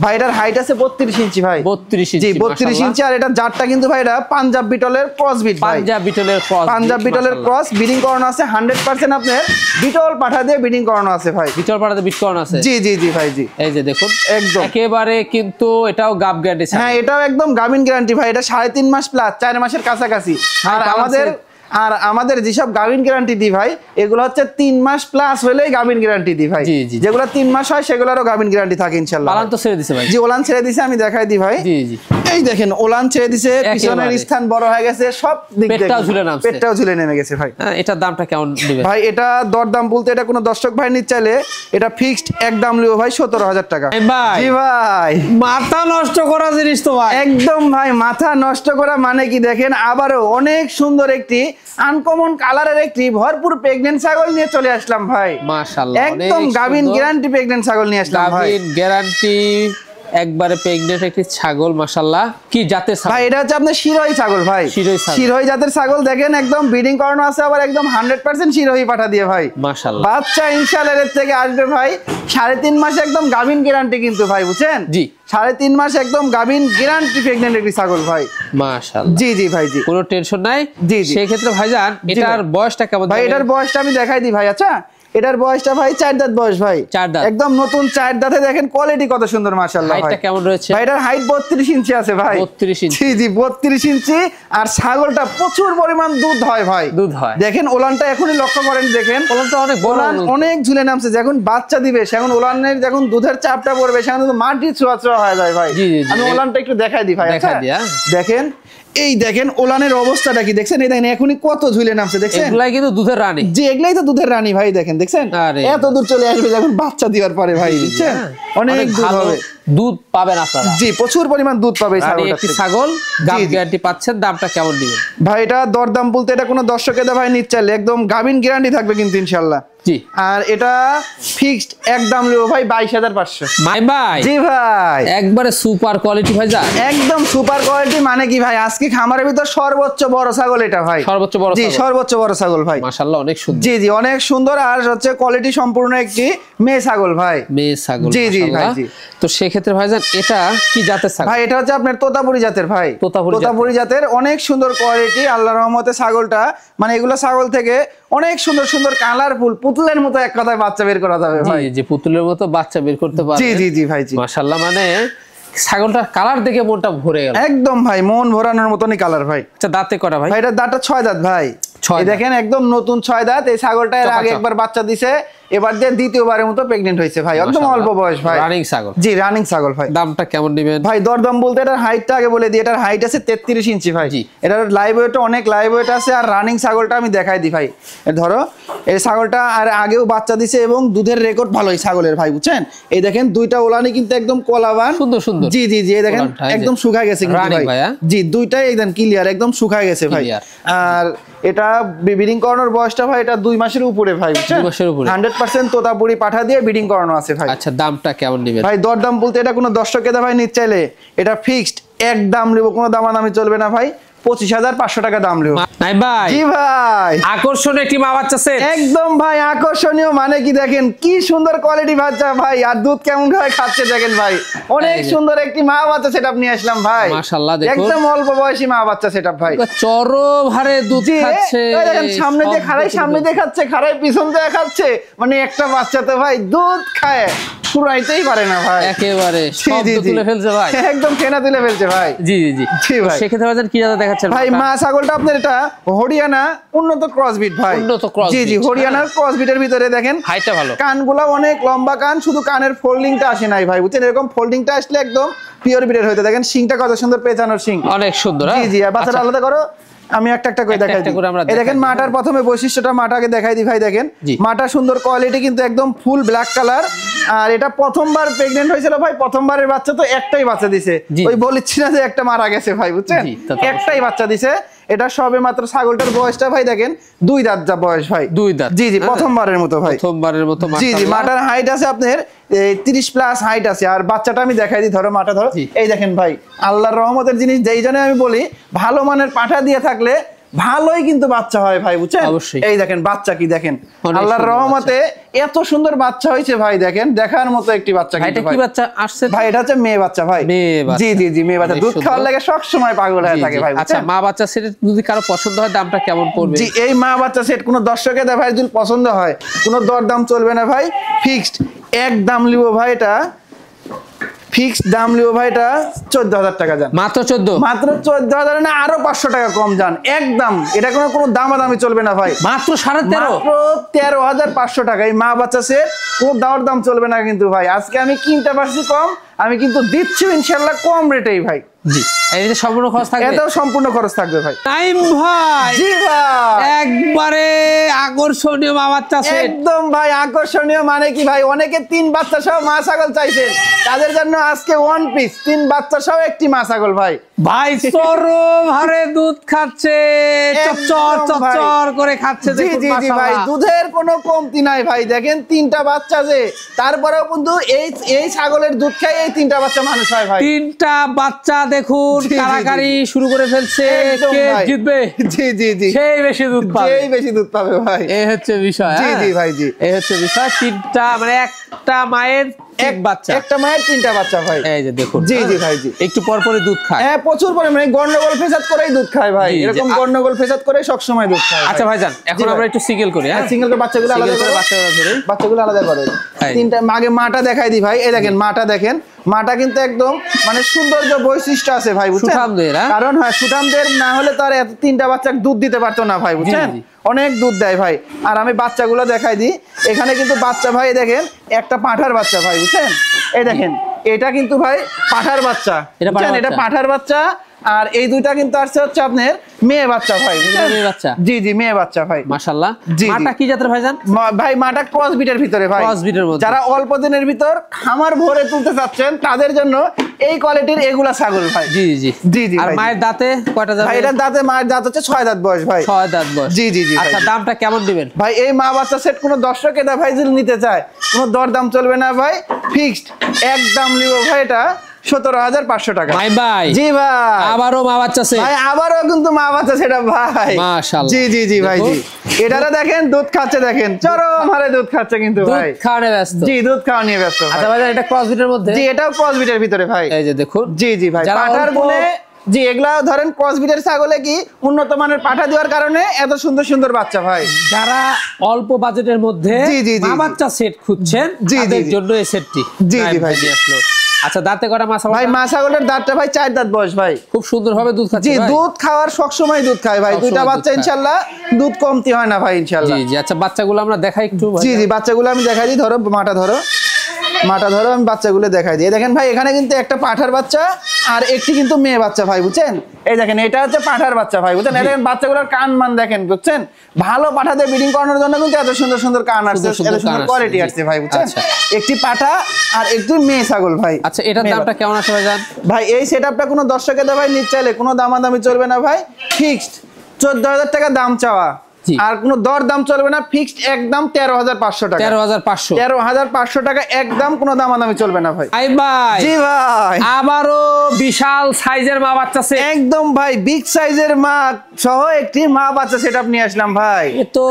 ভাই। এটার হাইট আছে 32 ইঞ্চি ভাই, 32 ইঞ্চি, জি 32 ইঞ্চি। আর এটার জাতটা কিন্তু ভাই এটা পাঞ্জাব বিটলের ক্রস বিট ভাই, পাঞ্জাব বিটলের ক্রস ব্রিডিং করানো আছে 100% আপনার বিটল পাঠা দিয়ে ব্রিডিং করানো আছে ভাই, বিটল পাঠাতে বিট করানো আছে। জি জি জি ভাই, জি এই যে দেখুন একদম একেবারে কিন্তু এটাও গাব গ্যারান্টি। হ্যাঁ এটাও একদম গাভিন গ্যারান্টি ভাই, এটা 3.5 মাস প্লাস 4 মাসের কাছাকাছি। আর আমাদের যেসব গাভিন গ্যারান্টি দিই ভাই এগুলো হচ্ছে 3 মাস প্লাস হলেই গাভিন গ্যারান্টি দিই ভাই, যেগুলো 3 মাস হয় সেগুলোরও গাভিন গ্যারান্টি থাকে ইনশাআল্লাহ। ওলান তো ছেড়ে দিছে ভাই, জি ওলান ছেড়ে দিছে, আমি দেখাই দিই ভাই, জি জি এই দেখেন ওলান ছেড়ে দিছে, পিছনের স্থান বড় হয়ে গেছে, সব দিক থেকে পেটটাও ঝুলে নেমে গেছে ভাই। এটার দামটা কেমন দিবেন ভাই? এটা দরদাম বলতে এটা কোনো দর্শক ভাই নিতে চাইলে এটা ফিক্সড একদম লিও ভাই 17,000 টাকা। জি ভাই, মাথা নষ্ট করা জিনিস তো ভাই, একদম ভাই মাথা নষ্ট করা মানে কি দেখেন, আবারও অনেক সুন্দর একটি আনকমন কালারের একটি ভরপুর প্রেগন্যান্ট ছাগল নিয়ে চলে আসলাম ভাই, মাশাআল্লাহ। একদম গাভিন গ্যারান্টি প্রেগন্যান্ট ছাগল নিয়ে আসলাম ভাই, গাভিন গ্যারান্টি একবারে প্রেগন্যান্ট একটি ছাগল, মাশাআল্লাহ। কি জাতের ছাগল ভাই? এটা হচ্ছে আপনার শিরোহী ছাগল ভাই, শিরোহী জাতের ছাগল। দেখেন একদম ব্রিডিং করানো আছে, আবার একদম 100% শিরোহী পাঠা দিয়ে ভাই, মাশাআল্লাহ। বাচ্চা ইনশাআল্লাহ এর থেকে আসবে ভাই 3.5 মাস একদম গাভিন গ্যারান্টি কিন্তু ভাই, বুঝছেন? জি 3.5 মাস একদম গাভিন গ্যারান্টি প্রেগন্যান্ট একটি ছাগল ভাই, মাশাআল্লাহ। জি জি ভাই, জি কোনো টেনশন নাই। জি সেই ক্ষেত্রে ভাইজান এটার বয়সটা কেমন ভাই? এটার বয়সটা আমি দেখাই দিই ভাই। আচ্ছা এটার বয়সটা ভাই 4 দাঁত বয়স ভাই, 4 দাঁত একদম নতুন 4 দাঁতে। দেখেন কোয়ালিটি কত সুন্দর মাশাআল্লাহ ভাই। হাইটটা কেমন রয়েছে ভাই? এটার হাইট 32 ইঞ্চি আছে ভাই, 32 ইঞ্চি, জি জি 32 ইঞ্চি। আর ছাগলটা প্রচুর পরিমাণ দুধ হয় ভাই, দুধ হয়। দেখেন ওলানটা এখনই লক্ষ্য করেন, দেখেন ওলানটা অনেক বড়, অনেক ঝুলে নামছে। যখন বাচ্চা দিবে সেখন ওলানের যখন দুধের চাপটা পড়বে সেখানে তো মাটি ছোঁয়া হয়ে যায় ভাই। আমি ওলানটা একটু দেখাই দিই ভাই, দেখাই দিয়া দেখেন এই দেখেন ওলানের অবস্থাটা কি দেখছেন, এই দেখেন এখনই কত ঝুলে নামছে, দেখছেন? এগুলাই কিন্তু দুধের রানী, জি এগুলাই তো দুধের রানী ভাই, দেখেন দেখছেন এত দূর চলে আসবে যখন বাচ্চা দেওয়ার পরে ভাই, বুঝছেন? অনেক দুধ হবে, দুধ পাবেন আপনারা, জি প্রচুর পরিমাণ দুধ পাবে ছাগল। গাব গ্যারান্টি পাচ্ছেন, দামটা কেমন দিবেন ভাই? এটা দরদাম বলতে এটা কোনো দর্শকের ভাই নিতে চাইলে একদম গাভিন গ্যারান্টি থাকবে কিন্তু ইনশাআল্লাহ, জি। আর এটা ফিক্সড একদম লিও ভাই 22,500। ভাই ভাই, জি ভাই একবারে সুপার কোয়ালিটি ভাই, যা একদম সুপার কোয়ালিটি মানে কি ভাই? আজকে খামারের ভিতর সর্বোচ্চ বড় ছাগল এটা ভাই, সর্বোচ্চ বড়, জি সর্বোচ্চ বড় ছাগল ভাই, মাশাআল্লাহ অনেক সুন্দর, জি জি অনেক সুন্দর। আর হচ্ছে কোয়ালিটি সম্পূর্ণ একটি মেয়ে ছাগল ভাই, মেয়ে ছাগল, জি জি ভাই, জি। তো সেই ক্ষেত্রে ভাইজান এটা কি জাতের ছাগল ভাই? এটা হচ্ছে আপনার তোতাপুরি জাতের ভাই, তোতাপুরি জাতের অনেক সুন্দর কোয়ালিটি, আল্লাহর রহমতে ছাগলটা মানে এগুলো ছাগল থেকে অনেক সুন্দর সুন্দর কালারফুল পুতুলের মতো এক কথায় বাচ্চা বের করা যাবে ভাই, জি পুতুলের মতো বাচ্চা বের করতে পারবে, জি জি জি ভাই, জি মাশাআল্লাহ। মানে ছাগলটার কালার দেখে মনটা ভরে গেল, একদম ভাই মন ভরানোর মতনই কালার ভাই। আচ্ছা দাঁতে কটা ভাই? ভাই এটা দাঁতটা 6 দাঁত ভাই, দেখেন একদম নতুন 6 দাঁত। এই ছাগলটা এর আগে একবার বাচ্চা দিছে, এবার দিয়ে দ্বিতীয়বারের মতো প্রেগন্যান্ট হয়েছে ভাই, একদম অল্প বয়স ভাই, রানিং ছাগল, জি রানিং ছাগল ভাই। দামটা কেমন নেবেন ভাই? দরদাম বলতে এটার হাইটটা আগে বলে দিই, এটার হাইট আছে 33 ইঞ্চি ভাই, এটার লাইভ ওয়েটও অনেক লাইভ ওয়েট আছে। আর রানিং ছাগলটা আমি দেখাই দিই ভাই, ধরো এই ছাগলটা আর আগেও বাচ্চা দিছে এবং দুধের রেকর্ড ভালো এই ছাগলের ভাই, বুঝছেন? এই দেখেন দুইটা ওলানি কিন্তু একদম কলাবান, সুন্দর সুন্দর, জি জি জি এই দেখেন একদম শুকায় গেছে কিন্তু ভাই, জি দুইটাই একদম ক্লিয়ার, একদম শুকায় গেছে ভাই। আর এটা ব্রিডিং করানোর বয়সটা ভাই এটা 2 মাসের উপরে ভাই, বুঝছেন? 2 মাসের উপরে, 100% তোতাপুরি পাঠা দিয়ে ব্রিডিং করানো আছে ভাই। আচ্ছা দামটা কেমন নেবেন ভাই? দরদাম বলতে এটা কোনো দর্শকের ভাই নিতে চাইলে এটা ফিক্সড এক দাম নেব, কোনো দামাদামি চলবে না ভাই, 25,500 টাকা দাম নেব। নাই ভাই? জি ভাই, আকর্ষণীয় একটি মা বাচ্চা সেট, একদম ভাই আকর্ষণীয় মানে কি দেখেন কি সুন্দর কোয়ালিটি বাচ্চা ভাই, আর দুধ কেমন ভাবে খাচ্ছে দেখেন ভাই, অনেক সুন্দর একটি মা বাচ্চা সেটআপ নিয়ে আসলাম ভাই, মাশাআল্লাহ। দেখুন একদম অল্প বয়সী মা বাচ্চা সেটআপ ভাই, চরম হারে দুধ খাচ্ছে, দেখেন সামনে দিয়ে খাড়াই, সামনে দিয়ে খাচ্ছে, খাড়াই পিছন দিয়ে খাচ্ছে, মানে একটা বাচ্চা তো ভাই দুধ খায় ফুরাইতেই পারে না ভাই, একেবারে সব তুলে ফেলছে ভাই, একদম ফেনা তুলে ফেলছে ভাই। জি জি জি জি ভাই। সেক্ষেত্রে ভাইজান কি জাত দেখাচ্ছেন ভাই? মা ছাগলটা আপনার এটা হরিয়ানা উন্নত ক্রসবিট ভাই। উন্নত ক্রসবিট, জি জি, হরিয়ানার ক্রসবিটের ভিতরে দেখেন হাইটটা ভালো, কানগুলা অনেক লম্বা কান, শুধু কানের ফোল্ডিংটা আসে নাই ভাই, বুঝছেন? এরকম ফোল্ডিংটা আসলে একদম পিওর বিটের হইতো। দেখেন শিংটা কত সুন্দর, পেঁচানোর শিং, অনেক সুন্দর। জি জি। আর বাচ্চাটা আলাদা করো, আমি একটা একটা করে দেখাই দিই। এই দেখেন মাটার প্রথমে বৈশিষ্ট্যটা, মাটাকে দেখাই দিই ভাই। দেখেন মাটা সুন্দর কোয়ালিটি, কিন্তু একদম ফুল ব্ল্যাক কালার। আর এটা প্রথমবার প্রেগনেন্ট হয়েছিল ভাই, প্রথমবারের বাচ্চা তো একটাই বাচ্চা দিছে, ওই বলেছি না যে একটা মারা গেছে ভাই, বুঝছেন? একটাই বাচ্চা দিছে। এটা সবে মাত্র ছাগলটার বয়সটা ভাই দেখেন 2 দাঁত যা বয়স ভাই, 2 দাঁত। জি জি, প্রথমবারের মতো ভাই, প্রথমবারের মতো। জি জি। মাটার হাইট আছে আপনার 30 প্লাস হাইট আছে। আর বাচ্চাটা আমি দেখাই দিই, ধরো মাটা ধরো, এই দেখেন ভাই, আল্লাহর রহমতের জিনিস। যেই জন্য আমি বলি ভালো মানের পাঠা দিয়ে থাকলে ভালোই কিন্তু বাচ্চা হয় ভাই, বুঝছেন? এই দেখেন বাচ্চা কি দেখেন, আল্লাহর রহমতে এত সুন্দর বাচ্চা হয়েছে ভাই। দেখেন দেখার মতো একটি বাচ্চা। এটা কি বাচ্চা আসছে ভাই? এটা হচ্ছে মেয়ে বাচ্চা ভাই। জি জি জি, মেয়ে বাচ্চা। দুধ খাওয়ার লাগে সব সময় পাগল হয়ে থাকে ভাই। আচ্ছা, মা বাচ্চা সেট যদি কারো পছন্দ হয় দামটা কেমন পড়বে? জি, এই মা বাচ্চা সেট কোন দর্শকের ভাই যদি পছন্দ হয়, কোনো দরদাম চলবে না ভাই, ফিক্সড এক দাম লিব ভাই। এটা ফিক্সড দাম লিব ভাই, এটা 14,000 টাকা যান। মাত্র 14? মাত্র 14,000 না, আরো 500 টাকা কম যান একদম। এটা কোনো দামাদামি চলবে না ভাই, মাত্র 13.5, মাত্র 13,500 টাকা। এই মা বাচ্চা সেট কোনো দাওয়ার দাম চলবে না কিন্তু ভাই। আজকে আমি কিনতে পারছি কম, আমি কিন্তু দিচ্ছি ইনশাআল্লাহ কম রেটেই ভাই। জি, এতে সম্পূর্ণ খরচ থাকবে? এটাও সম্পূর্ণ খরচ থাকবে ভাই। টাইম ভাই, জি ভাই, একবারে আকর্ষণীয় মা বাচ্চা সেট। একদম ভাই আকর্ষণীয়। মানে কি ভাই, অনেকে 3 বাচ্চা সহ মা ছাগল চাইছেন, তাদের জন্য আজকে 1 পিস 3 বাচ্চা সহ একটি মা ছাগল ভাই। ভাই চরম হারে দুধ খাচ্ছে, চচ্চর চচ্চর করে খাচ্ছে। জি জি জি ভাই, দুধের কোনো কমতি নাই ভাই। দেখেন 3টা বাচ্চা যে, তারপরেও কিন্তু এই ছাগলের দুধ খাই এই 3টা বাচ্চা মানুষ হয় ভাই। 3টা বাচ্চা দেখুন কারাকারি শুরু করে ফেলছে, কে জিতবে? জি জি জি, সেই বেশি দুধ পাবে, সেই বেশি দুধ পাবে ভাই। এই হচ্ছে বিষয়। জি জি ভাই, জি এই হচ্ছে বিষয়। 3টা মানে একটা মায়ের এক বাচ্চা, একটা মায়ের 3টা বাচ্চা ভাই। এই যে দেখুন, জি জি ভাই, জি একটু পর পরই দুধ খায়। হ্যাঁ, প্রচুর পরিমাণে গন্ডগোল ফেসাদ করেই দুধ খায় ভাই। এরকম গন্ডগোল ফেসাদ করে সব সময় দুধ খায়। আচ্ছা ভাইজান, এখন আমরা একটু সিঙ্গেল করি। হ্যাঁ, সিঙ্গেল করে বাচ্চাগুলো আলাদা করে, বাচ্চাগুলো আলাদা করে। 3টা আগে মাটা দেখাই দিই ভাই। এই দেখেন মাটা, দেখেন মাটা কিন্তু একদম মানে সৌন্দর্য বৈশিষ্ট্য আছে ভাই, বুঝছেন? কারণ হ্যাঁ, সুঠামদের না হলে তার 3টা বাচ্চা দুধ দিতে পারতো না ভাই, বুঝছেন? অনেক দুধ দেয় ভাই। আর আমি বাচ্চাগুলো দেখাই দিই। এখানে কিন্তু বাচ্চা ভাই দেখেন, একটা পাঁঠার বাচ্চা ভাই, বুঝছেন? এই দেখেন, এটা কিন্তু ভাই পাঁঠার বাচ্চা, এটা পাঁঠার বাচ্চা। আর এই দুইটা কিন্তু আসছে হচ্ছে আপনার মেয়ে বাচ্চা ভাই। মেয়ে বাচ্চা? জি জি, মেয়ে বাচ্চা ভাই। মাশাআল্লাহ। মাটা কি জাতের ভাইজান? ভাই মাটা ক্রস বিটের ভিতরে ভাই, ক্রস বিটের মধ্যে। যারা অল্প দিনের ভিতর খামার ভরে তুলতে চাচ্ছেন তাদের জন্য এই কোয়ালিটির এগুলা ছাগল ভাই। জি জি জি জি। আর মায়ের দাঁতে কয়টা দাঁত? ভাই এটার দাঁতে, মায়ের দাঁত হচ্ছে 6 দাঁত বয়স ভাই। 6 দাঁত বয়স। জি জি জি। আচ্ছা, দামটা কেমন দিবেন ভাই? এই মা বাচ্চা সেট কোন দর্শক এটা ভাই যদি নিতে চায়, কোনো দরদাম চলবে না ভাই, ফিক্সড একদম নিব ভাই। এটা 17,500 টাকা ভাই। ভাই জি ভাই, আবারও মা বাচ্চা সেট ভাই, আবারও কিন্তু মা বাচ্চা সেটা ভাই। মাশাআল্লাহ। জি জি জি ভাই, জি। এটারে দেখেন দুধ খাচ্ছে, দেখেন চরম হারে দুধ খাচ্ছে কিন্তু ভাই, দুধ খাওয়ানো ব্যস্ত। জি, দুধ খাওয়া নিয়ে ব্যস্ত। আচ্ছা ভাই, এটা ক্রস বিটের মধ্যে? জি, এটাও ক্রস বিটের ভিতরে ভাই। এই যে দেখুন, জি জি ভাই, পাঠার গুণে, জি এগুলা ধরেন ক্রস বিটের ছাগলে কি উন্নত মানের পাঠা দেওয়ার কারণে এত সুন্দর সুন্দর বাচ্চা ভাই। যারা অল্প বাজেটের মধ্যে মা বাচ্চা সেট খুঁজছেন তাদের জন্য এই সেটটি। জি জি ভাই, আসলো। আচ্ছা, দাঁতে করা মা ছাগল? ভাই মা ছাগলের দাঁতটা ভাই 4 দাঁত বয়স ভাই, খুব সুন্দরভাবে দুধ খাচ্ছে। জি, দুধ খাওয়ার সব সময় দুধ খায় ভাই। দুইটা বাচ্চা ইনশাআল্লাহ দুধ কমতি হয় না ভাই, ইনশাআল্লাহ। জি জি। আচ্ছা, বাচ্চাগুলো আমরা দেখাই একটু। জি জি, বাচ্চাগুলো আমি দেখাই দিই। ধরো মাটা ধরো, মাটা ধরো, আমি বাচ্চাগুলো দেখাই দিই। দেখেন ভাই, এখানে কিন্তু একটা পাঠার বাচ্চা আর একটি কিন্তু মেয়ে বাচ্চা ভাই, বুঝছেন? এই দেখেন, এটা হচ্ছে পাঠার বাচ্চা ভাই, বুঝছেন? দেখেন বাচ্চাগুলোর কান মান দেখেন, বুঝছেন? ভালো পাঠাতে ব্রিডিং করানোর জন্য কিন্তু এত সুন্দর সুন্দর কান আসছে, এত সুন্দর কোয়ালিটি আসছে ভাই, বুঝছেন? একটি পাঠা আর একটি মেয়ে ছাগল ভাই। আচ্ছা, এটার দামটা কেমন আসে ভাই জান? ভাই এই সেটআপটা কোনো দর্শকের দা ভাই নিতে চাইলে কোনো দামাদামি চলবে না ভাই, ফিক্সড 14,000 টাকা দাম চাওয়া। আর কোনো দর দাম চলবে না, ফিক্সড একদম 13,500 টাকা। 13,500? 13,500 টাকা একদম, কোনো দামাদামি চলবে না ভাই। ভাই ভাই, জি ভাই, আবারও বিশাল সাইজের মা বাচ্চা সেট। একদম ভাই বিগ সাইজের মা সহ একটি মা বাচ্চা সেটআপ নিয়ে আসলাম ভাই। এ তো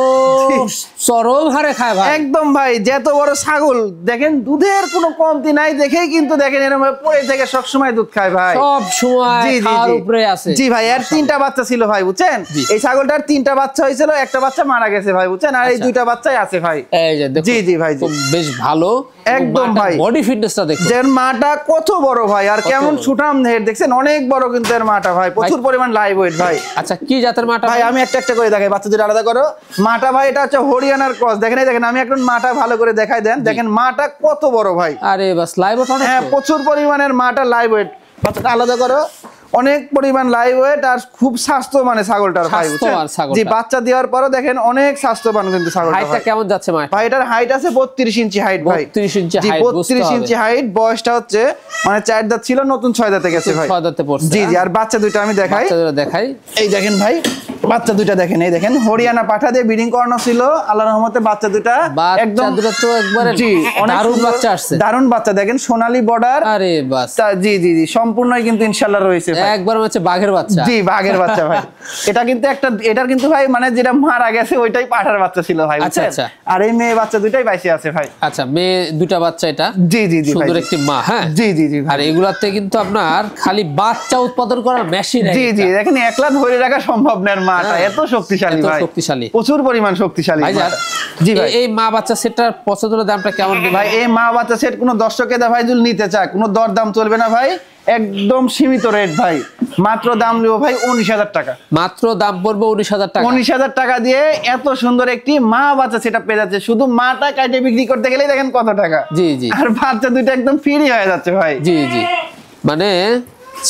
চরম হারে খায় ভাই, একদম ভাই। যত বড় ছাগল দেখেন, দুধের কোনো কমতি নাই, দেখেই কিন্তু দেখেন এরকম পড়ে থেকে সব সময় দুধ খায় ভাই, সব সময় খাওয়ার উপরে আছে। জি ভাই, এর 3টা বাচ্চা ছিল ভাই, বুঝছেন? এই ছাগলটার 3টা বাচ্চা হয়েছিল, একটা বাচ্চা মারা গেছে ভাই, বুঝছেন, আর এই দুইটা বাচ্চাই আছে ভাই। এই যে দেখুন, জি জি ভাই, খুব বেশ ভালো একদম ভাই। বডি ফিটনেসটা দেখুন, যে মাটা কত বড় ভাই, আর কেমন সুঠাম দেহের দেখছেন, অনেক বড় কিন্তু এর মাটা ভাই, প্রচুর পরিমাণ লাইভ ওয়েট ভাই। আচ্ছা কি জাতের মাটা ভাই? আমি একটা একটা করে দেখাই, বাচ্চা দুটো আলাদা করো। মাটা ভাই এটা হচ্ছে হরিয়ানার ক্রস, দেখেন এই দেখেন, আমি এখন মাটা ভালো করে দেখাই দেন, দেখেন মাটা কত বড় ভাই। আরে বাস লাইভ ওয়েট অনেক, হ্যাঁ প্রচুর পরিমাণের মাটা লাইভ ওয়েট, বাচ্চাটা আলাদা করো, অনেক পরিমাণ লাইভ ওয়েট আর খুব স্বাস্থ্য মানে ছাগলটার ভাই, জি বাচ্চা দেওয়ার পরও দেখেন অনেক স্বাস্থ্যবান কিন্তু ছাগলটা। হাইটটা কেমন যাচ্ছে মা? ভাই এটার হাইট আছে 32 ইঞ্চি হাইট ভাই, 32 ইঞ্চি হাইট, 32 ইঞ্চি হাইট। বয়সটা হচ্ছে মানে 4 দাঁত ছিল, নতুন 6 দাঁতে গেছে ভাই, 6 দাঁতে পড়ছে। জি জি। আর বাচ্চা দুটো আমি দেখাই, বাচ্চা দুটো দেখাই, এই দেখেন ভাই বাচ্চা দুইটা দেখেন, এই দেখেন হরিয়ানা পাঠা দিয়ে ব্রিডিং করানো ছিল, আল্লাহর রহমতে বাচ্চা দুটা একদম দুটো তো একবারে জি দারুণ বাচ্চা আসছে, দারুণ বাচ্চা দেখেন, সোনালী বর্ডার। আরে বাস, জি জি জি, সম্পূর্ণই কিন্তু ইনশাআল্লাহ রয়েছে ভাই, একবার হচ্ছে বাঘের বাচ্চা। জি বাঘের বাচ্চা ভাই। এটা কিন্তু একটা, এটার কিন্তু ভাই মানে যেটা মারা গেছে ওইটাই পাঠার বাচ্চা ছিল ভাই, আচ্ছা বুঝছেন? আচ্ছা। আর এই মেয়ে বাচ্চা দুটাই বাইসে আছে ভাই। আচ্ছা, মেয়ে দুটা বাচ্চা, এটা জি জি জি ভাই, সুন্দর একটি মা। হ্যাঁ জি জি জি ভাই। আর এগুলাতে কিন্তু আপনার খালি বাচ্চা উৎপাদন করার মেশিন। জি জি, দেখেন একলা ধরে রাখা সম্ভব না, মাটা এত শক্তিশালী ভাই, শক্তিশালী, প্রচুর পরিমাণ শক্তিশালী ভাই। জি ভাই, এই মা বাচ্চা সেটটার পছন্দের দামটা কেমন ভাই? এই মা বাচ্চা সেট কোনো দর্শকে দা ভাই যদি নিতে চায়, কোনো দরদাম চলবে না ভাই, একদম সীমিত রেট ভাই, মাত্র দাম নেব ভাই 19,000 টাকা, মাত্র দাম পড়বে 19,000 টাকা। 19,000 টাকা দিয়ে এত সুন্দর একটি মা বাচ্চা সেটা পেয়ে যাচ্ছে, শুধু মাটা কাটে বিক্রি করতে গেলেই দেখেন কত টাকা। জি জি, আর বাচ্চা দুটো একদম ফ্রি হয়ে যাচ্ছে ভাই। জি জি, মানে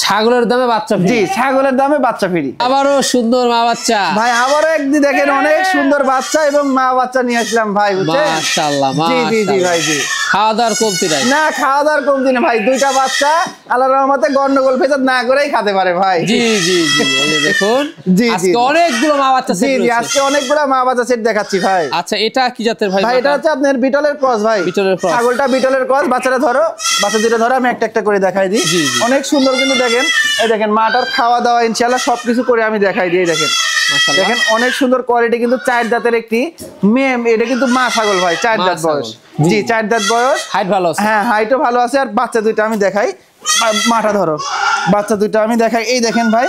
ছাগলের দামে বাচ্চা ফ্রি। জি ছাগলের দামে বাচ্চা ফ্রি। আবারও সুন্দর মা বাচ্চা ভাই, আবারও একদিন দেখেন অনেক সুন্দর বাচ্চা এবং মা বাচ্চা নিয়ে আসলাম ভাই, বুঝছেন? মাশাআল্লাহ, জি জি জি ভাই, জি খাওয়া দাওয়ার কমতি নাই না, খাওয়া দাওয়ার কমতি না ভাই, দুইটা বাচ্চা আল্লাহর রহমতে গন্ডগোল ফেসাদ না করেই খেতে পারে ভাই। জি জি জি, এই যে দেখুন জি জি, আজকে অনেকগুলো মা বাচ্চা জি সেট জি, রয়েছে। আজকে অনেকগুলো মা বাচ্চা সেট দেখাচ্ছি ভাই। আচ্ছা এটা কি জাতের ভাই? ভাই এটা হচ্ছে আপনার বিটলের ক্রস ভাই, বিটলের ক্রস। ছাগলটা বিটলের ক্রস। বাচ্চাটা ধরো, বাচ্চা দুটো ধরো, আমি একটা একটা করে দেখাই দিই। জি জি, অনেক সুন্দর কিন্তু দেখেন, এই দেখেন মাটার খাওয়া দাওয়া ইনশাআল্লাহ সবকিছু করে আমি দেখাই দিই। দেখেন মাশাআল্লাহ, দেখেন অনেক সুন্দর কোয়ালিটি, কিন্তু 4 দাঁতের একটি মেয়ে, এটা কিন্তু মা ছাগল ভাই, 4 দাঁত বয়স। জি 4 দাঁত বয়স, হাইট ভালো আছে। হ্যাঁ হাইটও ভালো আছে। আর বাচ্চা দুইটা আমি দেখাই, মাটা ধরো, বাচ্চা দুইটা আমি দেখাই। এই দেখেন ভাই,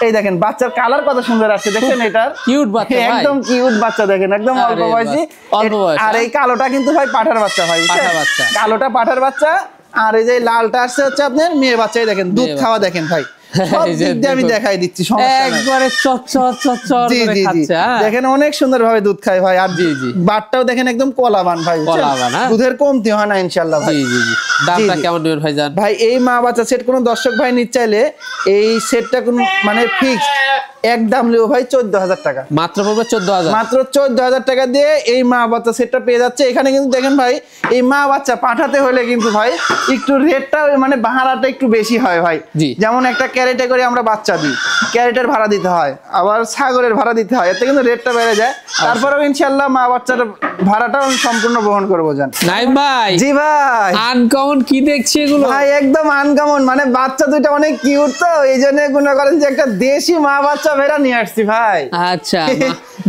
এই দেখেন বাচ্চার কালার কত সুন্দর আছে, দেখেন এটার কিউট বাচ্চা ভাই, একদম কিউট বাচ্চা, দেখেন একদম অল্প বয়সী, অল্প বয়স। আর এই কালোটা কিন্তু ভাই পাঠার বাচ্চা ভাই, পাঠার বাচ্চা, কালোটা পাঠার বাচ্চা। আর এই যে লালটা আসছে হচ্ছে আপনার মেয়ে বাচ্চা। দেখেন দুধ খাওয়া দেখেন ভাই, সব দিক দিয়ে আমি দেখাই দিচ্ছি, সমস্যা নাই। একবারে চচ্চর চচ্চর জি করে জি জি, খাচ্ছে। হ্যাঁ দেখেন অনেক সুন্দর ভাবে দুধ খায় ভাই। আর জি জি, বাটটাও দেখেন একদম কলাবান ভাই, কলাবান, হ্যাঁ? দুধের কমতি হয় না ইনশাআল্লাহ ভাই। জি জি জি, দামটা কেমন নেবেন ভাই জান? ভাই এই মা বাচ্চা সেট কোনো দর্শক ভাই নিতে চাইলে এই সেটটা কোন মানে ফিক্সড একদম লিও ভাই 14,000 টাকা, মাত্র পড়বে 14,000, মাত্র 14,000 টাকা দিয়ে এই মা বাচ্চা সেটটা পেয়ে যাচ্ছে। এখানে কিন্তু দেখেন ভাই, এই মা বাচ্চা পাঠাতে হলে কিন্তু ভাই একটু রেটটা মানে ভাড়াটা একটু বেশি হয় ভাই। জি, যেমন একটা ক্যারেটে করে আমরা বাচ্চা দিই, ক্যারেটের ভাড়া দিতে হয়, আবার ছাগলের ভাড়া দিতে হয়, এতে কিন্তু রেটটা বেড়ে যায়। তারপরেও ইনশাআল্লাহ মা বাচ্চাটা ভাড়াটাও আমি সম্পূর্ণ বহন করবো জান। নাইম ভাই, জি ভাই, আনকমন কি দেখছি এগুলো ভাই? একদম আনকমন, মানে বাচ্চা দুইটা অনেক কিউট, তো এই জন্য মনে করেন যে একটা দেশি মা বাচ্চা ভেড়া নিয়ে আসছি ভাই। আচ্ছা,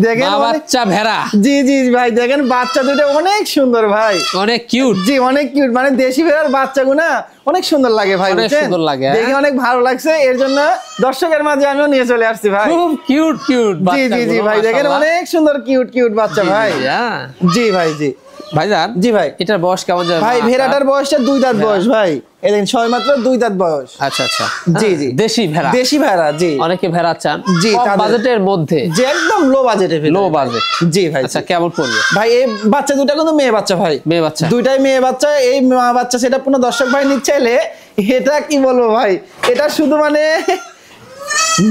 দেখেন মা বাচ্চা ভেড়া, জি জি ভাই, দেখেন বাচ্চা দুটো অনেক সুন্দর ভাই, অনেক কিউট। জি অনেক কিউট, মানে দেশি ভেড়ার বাচ্চাগুনা অনেক সুন্দর লাগে ভাই, অনেক সুন্দর লাগে, দেখে অনেক ভালো লাগছে, এর জন্য দর্শকের মাঝে আমিও নিয়ে চলে আসছি ভাই। খুব কিউট কিউট জি বাচ্চা। জি জি ভাই, দেখেন অনেক সুন্দর কিউট কিউট বাচ্চা ভাই। জি ভাই, জি ভাইজান, জি ভাই, এটার বয়স কেমন যাবে ভাই? ভেড়াটার বয়সটা 2 দাঁত বয়স ভাই, এই দেখেন সবে মাত্র 2 দাঁত বয়স। আচ্ছা আচ্ছা, জি জি, দেশি ভেড়া, দেশি ভেড়া। জি অনেকে ভেড়া চান জি, কম বাজেটের মধ্যে, যে একদম লো বাজেটে, লো বাজেট। জি ভাই, আচ্ছা কেমন পড়বে ভাই? এই বাচ্চা দুটো কিন্তু মেয়ে বাচ্চা ভাই, মেয়ে বাচ্চা, দুইটাই মেয়ে বাচ্চা। এই মা বাচ্চা সেটা কোনো দর্শক ভাই নিচ্ছে এলে, এটা কি বলবো ভাই, এটা শুধু মানে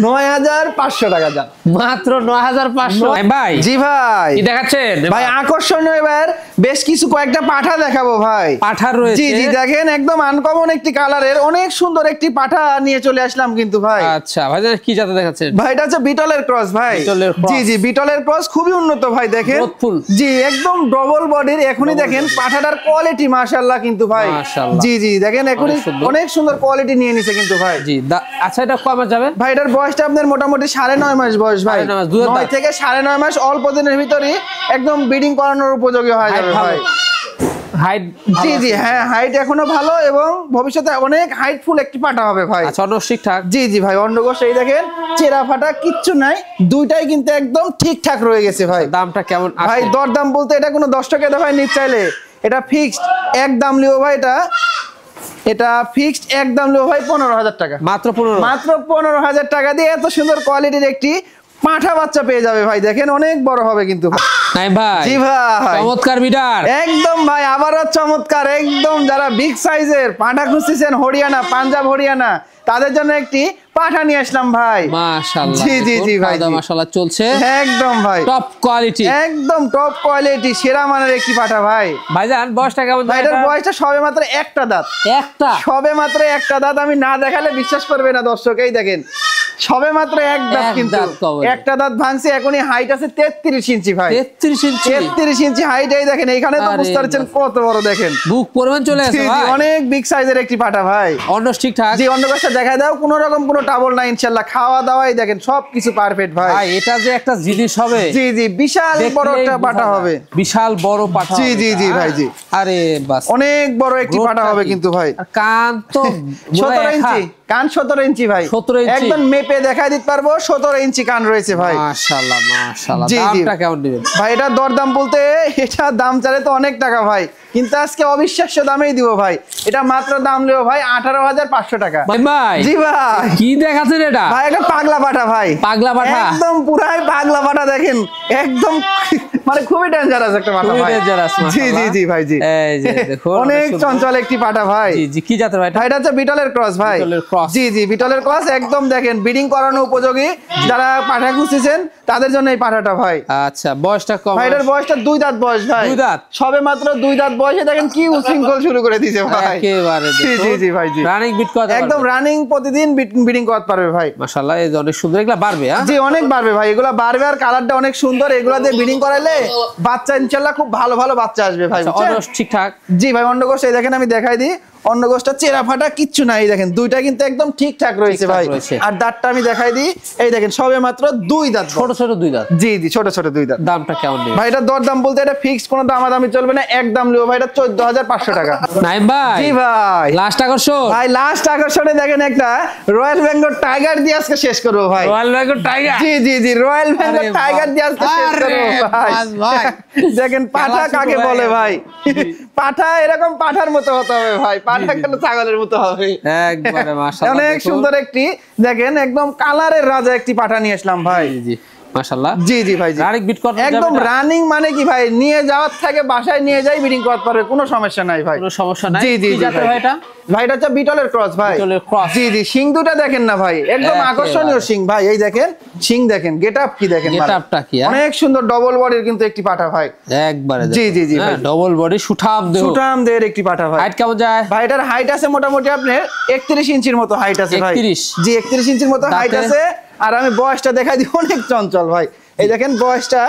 9,500 টাকা যান, মাত্র 9,500। ভাই জি ভাই, কি দেখাচ্ছেন ভাই? আকর্ষণীয় এবার বেশ কিছু কয়েকটা পাঠা দেখাবো ভাই। পাঠার রয়েছে, জি জি, দেখেন একদম আনকমন একটি কালারের অনেক সুন্দর একটি পাঠা নিয়ে চলে আসলাম কিন্তু ভাই। আচ্ছা ভাইজান, কি জাতে দেখাচ্ছেন? ভাই এটা হচ্ছে বিটলের ক্রস ভাই, জি জি, বিটলের ক্রস খুবই উন্নত ভাই, দেখেন জি একদম ডবল বডির। এখনই দেখেন পাঠাটার কোয়ালিটি মাশাআল্লাহ কিন্তু ভাই, জি জি, দেখেন এখনই অনেক সুন্দর কোয়ালিটি নিয়ে নিছে কিন্তু ভাই। জি, আচ্ছা এটা কমে যাবে ভাই? এটার বয়সটা আপনার মোটামুটি 9.5 মাস বয়স ভাই, 9 থেকে 9.5 মাস, অল্প দিনের ভিতরে একদম ব্রিডিং করানোর উপযোগী হয়ে যাবে ভাই। হাইট জি জি হ্যাঁ, হাইট এখনো ভালো এবং ভবিষ্যতে অনেক হাইটফুল একটি পাঠা হবে ভাই। আচ্ছা, অন্য ঠিকঠাক। জি জি ভাই, অন্ডকোষ এই দেখেন চেরা ফাটা কিচ্ছু নাই, দুইটাই কিন্তু একদম ঠিকঠাক রয়ে গেছে ভাই। দামটা কেমন ভাই দরদাম বলতে এটা কোনো 10 টাকা ভাই নিতে চাইলে এটা ফিক্সড একদম লিও ভাই, এটা ফিক্সড একদম লিও ভাই 15,000 টাকা। মাত্র 15? মাত্র 15,000 টাকা দিয়ে এত সুন্দর কোয়ালিটির একটি পাঁঠা বাচ্চা পেয়ে যাবে ভাই। দেখেন অনেক বড় হবে কিন্তু নাইম ভাই। জি ভাই, চমৎকার বিডার একদম ভাই, আবারও চমৎকার একদম। যারা বিগ সাইজের পাঁঠা খুঁজতেছেন হরিয়ানা, পাঞ্জাব হরিয়ানা, তাদের জন্য একটি পাঁঠা নিয়ে আসলাম ভাই। মাশাআল্লাহ। জি জি জি ভাই, মাশাআল্লাহ চলছে একদম ভাই, টপ কোয়ালিটি, একদম টপ কোয়ালিটি, সেরা মানের একটি পাঁঠা ভাই। ভাইজান বয়সটা কেমন? ভাই এটার বয়সটা সবে মাত্র একটা দাঁত, সবে মাত্র একটা দাঁত। আমি না দেখালে বিশ্বাস করবে না দর্শক, এই দেখেন সবে মাত্র এক দাঁত, কিন্তু একটা দাঁত ভাঙছে। এখনই হাইট আছে 33 ইঞ্চি ভাই। 33 ইঞ্চি? 33 ইঞ্চি হাইট। এই দেখেন এইখানে তো বুঝতে পারছেন কত বড়, দেখেন বুক পরিমাণ চলে আসে ভাই। অনেক বিগ সাইজের একটি পাঁঠা ভাই। অন্ডকোষ ঠিকঠাক? জি, অন্ডকোষটা দেখায় দাও, কোনো রকম কোনো ট্রাবল নাই ইনশাআল্লাহ। খাওয়া দাওয়াই দেখেন সবকিছু পারফেক্ট ভাই। ভাই এটা যে একটা জিনিস হবে। জি জি, বিশাল বড় একটা পাঁঠা হবে, বিশাল বড় পাঁঠা। জি জি জি ভাই, জি আরে বাস, অনেক বড় একটি পাঁঠা হবে কিন্তু ভাই। কান তো 17 ইঞ্চি কান, 17 ইঞ্চি ভাই, 17 ইঞ্চি একদম মেপে দেখাই দিতে পারবো। 17 ইঞ্চি কান রয়েছে ভাই। মাশাআল্লাহ মাশাআল্লাহ। জি জি, দামটা কেমন দিবেন ভাই? এটা দরদাম বলতে এটা দাম চালে তো অনেক টাকা ভাই, কিন্তু আজকে অবিশ্বাস্য দামেই দিব ভাই। এটা মাত্র দাম লিও ভাই 18,500 টাকা। ভাই জি ভাই, কি দেখাচ্ছেন এটা? ভাই এটা পাগলা পাঠা ভাই, পাগলা পাঠা, একদম পুরাই পাগলা পাঠা। দেখেন একদম মানে খুবই ডেঞ্জারাস একটা পাঠা ভাই। জি জি জি ভাই, জি এই যে দেখুন অনেক চঞ্চল একটি পাঠা ভাই। জি জি, কি জাতের ভাই? ভাই এটা হচ্ছে বিটলের ক্রস ভাই। জি জি, বিটলের ক্রস, একদম দেখেন ব্রিডিং করানো উপযোগী। যারা পাঠা খুঁজতেছেন তাদের জন্য এই পাঠাটা ভাই। আচ্ছা, বয়সটা কম? ভাই এটার বয়সটা 2 দাঁত বয়স ভাই। 2 দাঁত? সবে মাত্র 2 দাঁত বয়সে দেখেন কি উশৃঙ্খল শুরু করে দিয়েছে ভাই। একেবারে জি জি জি ভাই, জি রানিং বিট কত? একদম রানিং, প্রতিদিন ব্রিডিং করতে পারবে ভাই। মাশাআল্লাহ, এই অনেক সুন্দর। এগুলা বাড়বে? জি অনেক বাড়বে ভাই, এগুলা বাড়বে। আর কালারটা অনেক সুন্দর, এগুলা দিয়ে ব্রিডিং করাইলে বাচ্চা ইনশাআল্লাহ খুব ভালো ভালো বাচ্চা আসবে ভাই। অন্ডকোষ ঠিকঠাক? জি ভাই, অন্ডকোষ এই দেখেন আমি দেখাই দিই। অন্ডকোষটা চেরা ফাটা কিচ্ছু নাই, দেখেন দুইটা কিন্তু একদম ঠিকঠাক রয়েছে ভাই। আর দাঁতটা আমি দেখাই দিই, এই দেখেন সবে মাত্র 2 দাঁত, ছোট ছোট 2 দাঁত। জি জি, ছোট ছোট 2 দাঁত। দামটা কেমন দিবেন ভাই? এটা দরদাম বলতে এটা ফিক্স, কোনো দামাদামি চলবে না, একদম লিও ভাই। এটা 14,500 টাকা। নাইম ভাই? জি ভাই, লাস্ট আকর্ষণ ভাই লাস্ট আকর্ষণে দেখেন একটা রয়্যাল বেঙ্গল টাইগার দিয়ে আজকে শেষ করবো ভাই। Royal Bengal tiger? জি জি জি, রয়্যাল বেঙ্গল টাইগার দিয়ে আজকে শেষ করবো ভাই। দেখেন পাঠা কাকে বলে ভাই? পাঠা এরকম পাঠার মতো হতে হবে ভাই, পাঠা কেন ছাগলের মতো হবে? একবারে মাশাআল্লাহ, অনেক সুন্দর একটি, দেখেন একদম কালারের রাজা একটি পাঠা নিয়ে আসলাম ভাই। জি মাশাআল্লাহ। জি জি ভাই, জি রানিং বিট করতে একদম রানিং, মানে কি ভাই নিয়ে যাওয়ার থেকে বাসায় নিয়ে যাই ব্রিডিং করতে পারবে, কোনো সমস্যা নাই ভাই, কোনো সমস্যা নাই। জি জি কি জি জাতের ভাই, ভাই এটা? ভাই এটা হচ্ছে বিটলের ক্রস ভাই। বিটলের ক্রস? জি জি, শিং দুটো দেখেন না ভাই, একদম আকর্ষণীয় শিং ভাই। এই দেখেন শিং, দেখেন গেটআপ কি দেখেন, গেটআপটা কি? অনেক সুন্দর ডবল বডির কিন্তু একটি পাঠা ভাই। একবারে জি জি জি ভাই, ডবল বডি, সুঠাম দেহ, সুঠাম দেহের একটি পাঠা ভাই। হাইট কেমন যায়? ভাই এটার হাইট আছে মোটামুটি আপনার 31 ইঞ্চির মতো হাইট আছে ভাই। 31? জি 31 ইঞ্চির মতো হাইট আছে। আর আমি বয়সটা দেখাই দিই, অনেক চঞ্চল ভাই। এই দেখেন বয়সটা,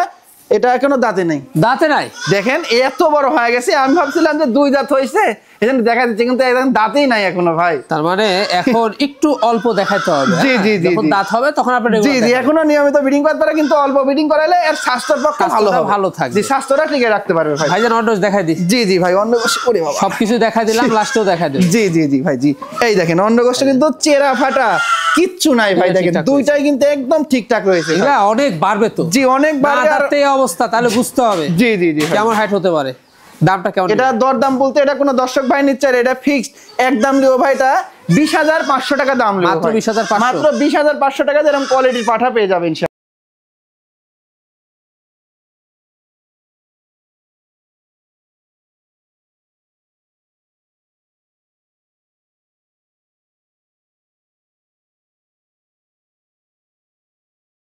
এটা এখনো দাঁতে নেই। দাঁতে নাই? দেখেন এত বড় হয়ে গেছে, আমি ভাবছিলাম যে 2 দাঁত হয়েছে, এখানে দেখা যাচ্ছে কিন্তু একদম দাঁতেই নাই এখনো ভাই। তার মানে এখন একটু অল্প দেখাইতে হবে। জি জি জি, যখন দাঁত হবে তখন আপনি জি জি, এখনো নিয়মিত ব্রিডিং করতে পারে, কিন্তু অল্প ব্রিডিং করাইলে এর স্বাস্থ্যের পক্ষে ভালো থাকবে। জি, স্বাস্থ্যটা টিকে রাখতে পারবে ভাই। ভাইজান অন্ডকোষ দেখাই দিই। জি জি ভাই, অন্ডকোষ ওরে বাবা সবকিছু দেখাই দিলাম, লাস্টেও দেখাই দেব। জি জি জি ভাই, জি এই দেখেন অন্ডকোষটা কিন্তু চেরা ফাটা কিচ্ছু নাই ভাই। দেখেন দুইটাই কিন্তু একদম ঠিকঠাক রয়েছে। এগুলা অনেক বাড়বে তো? জি অনেক বাড়বে। আর এই অবস্থা তাহলে বুঝতে হবে জি জি জি কেমন হাইট হতে পারে। দামটা কেমন? এটা দরদাম বলতে এটা কোনো দর্শক ভাই নিচ্ছে, এটা ফিক্সড একদম লিও ভাই। এটা 20,500 টাকা দাম লিও, মাত্র 20,500? মাত্র 20,500 টাকা, যেরকম কোয়ালিটির পাঠা পেয়ে যাবেন।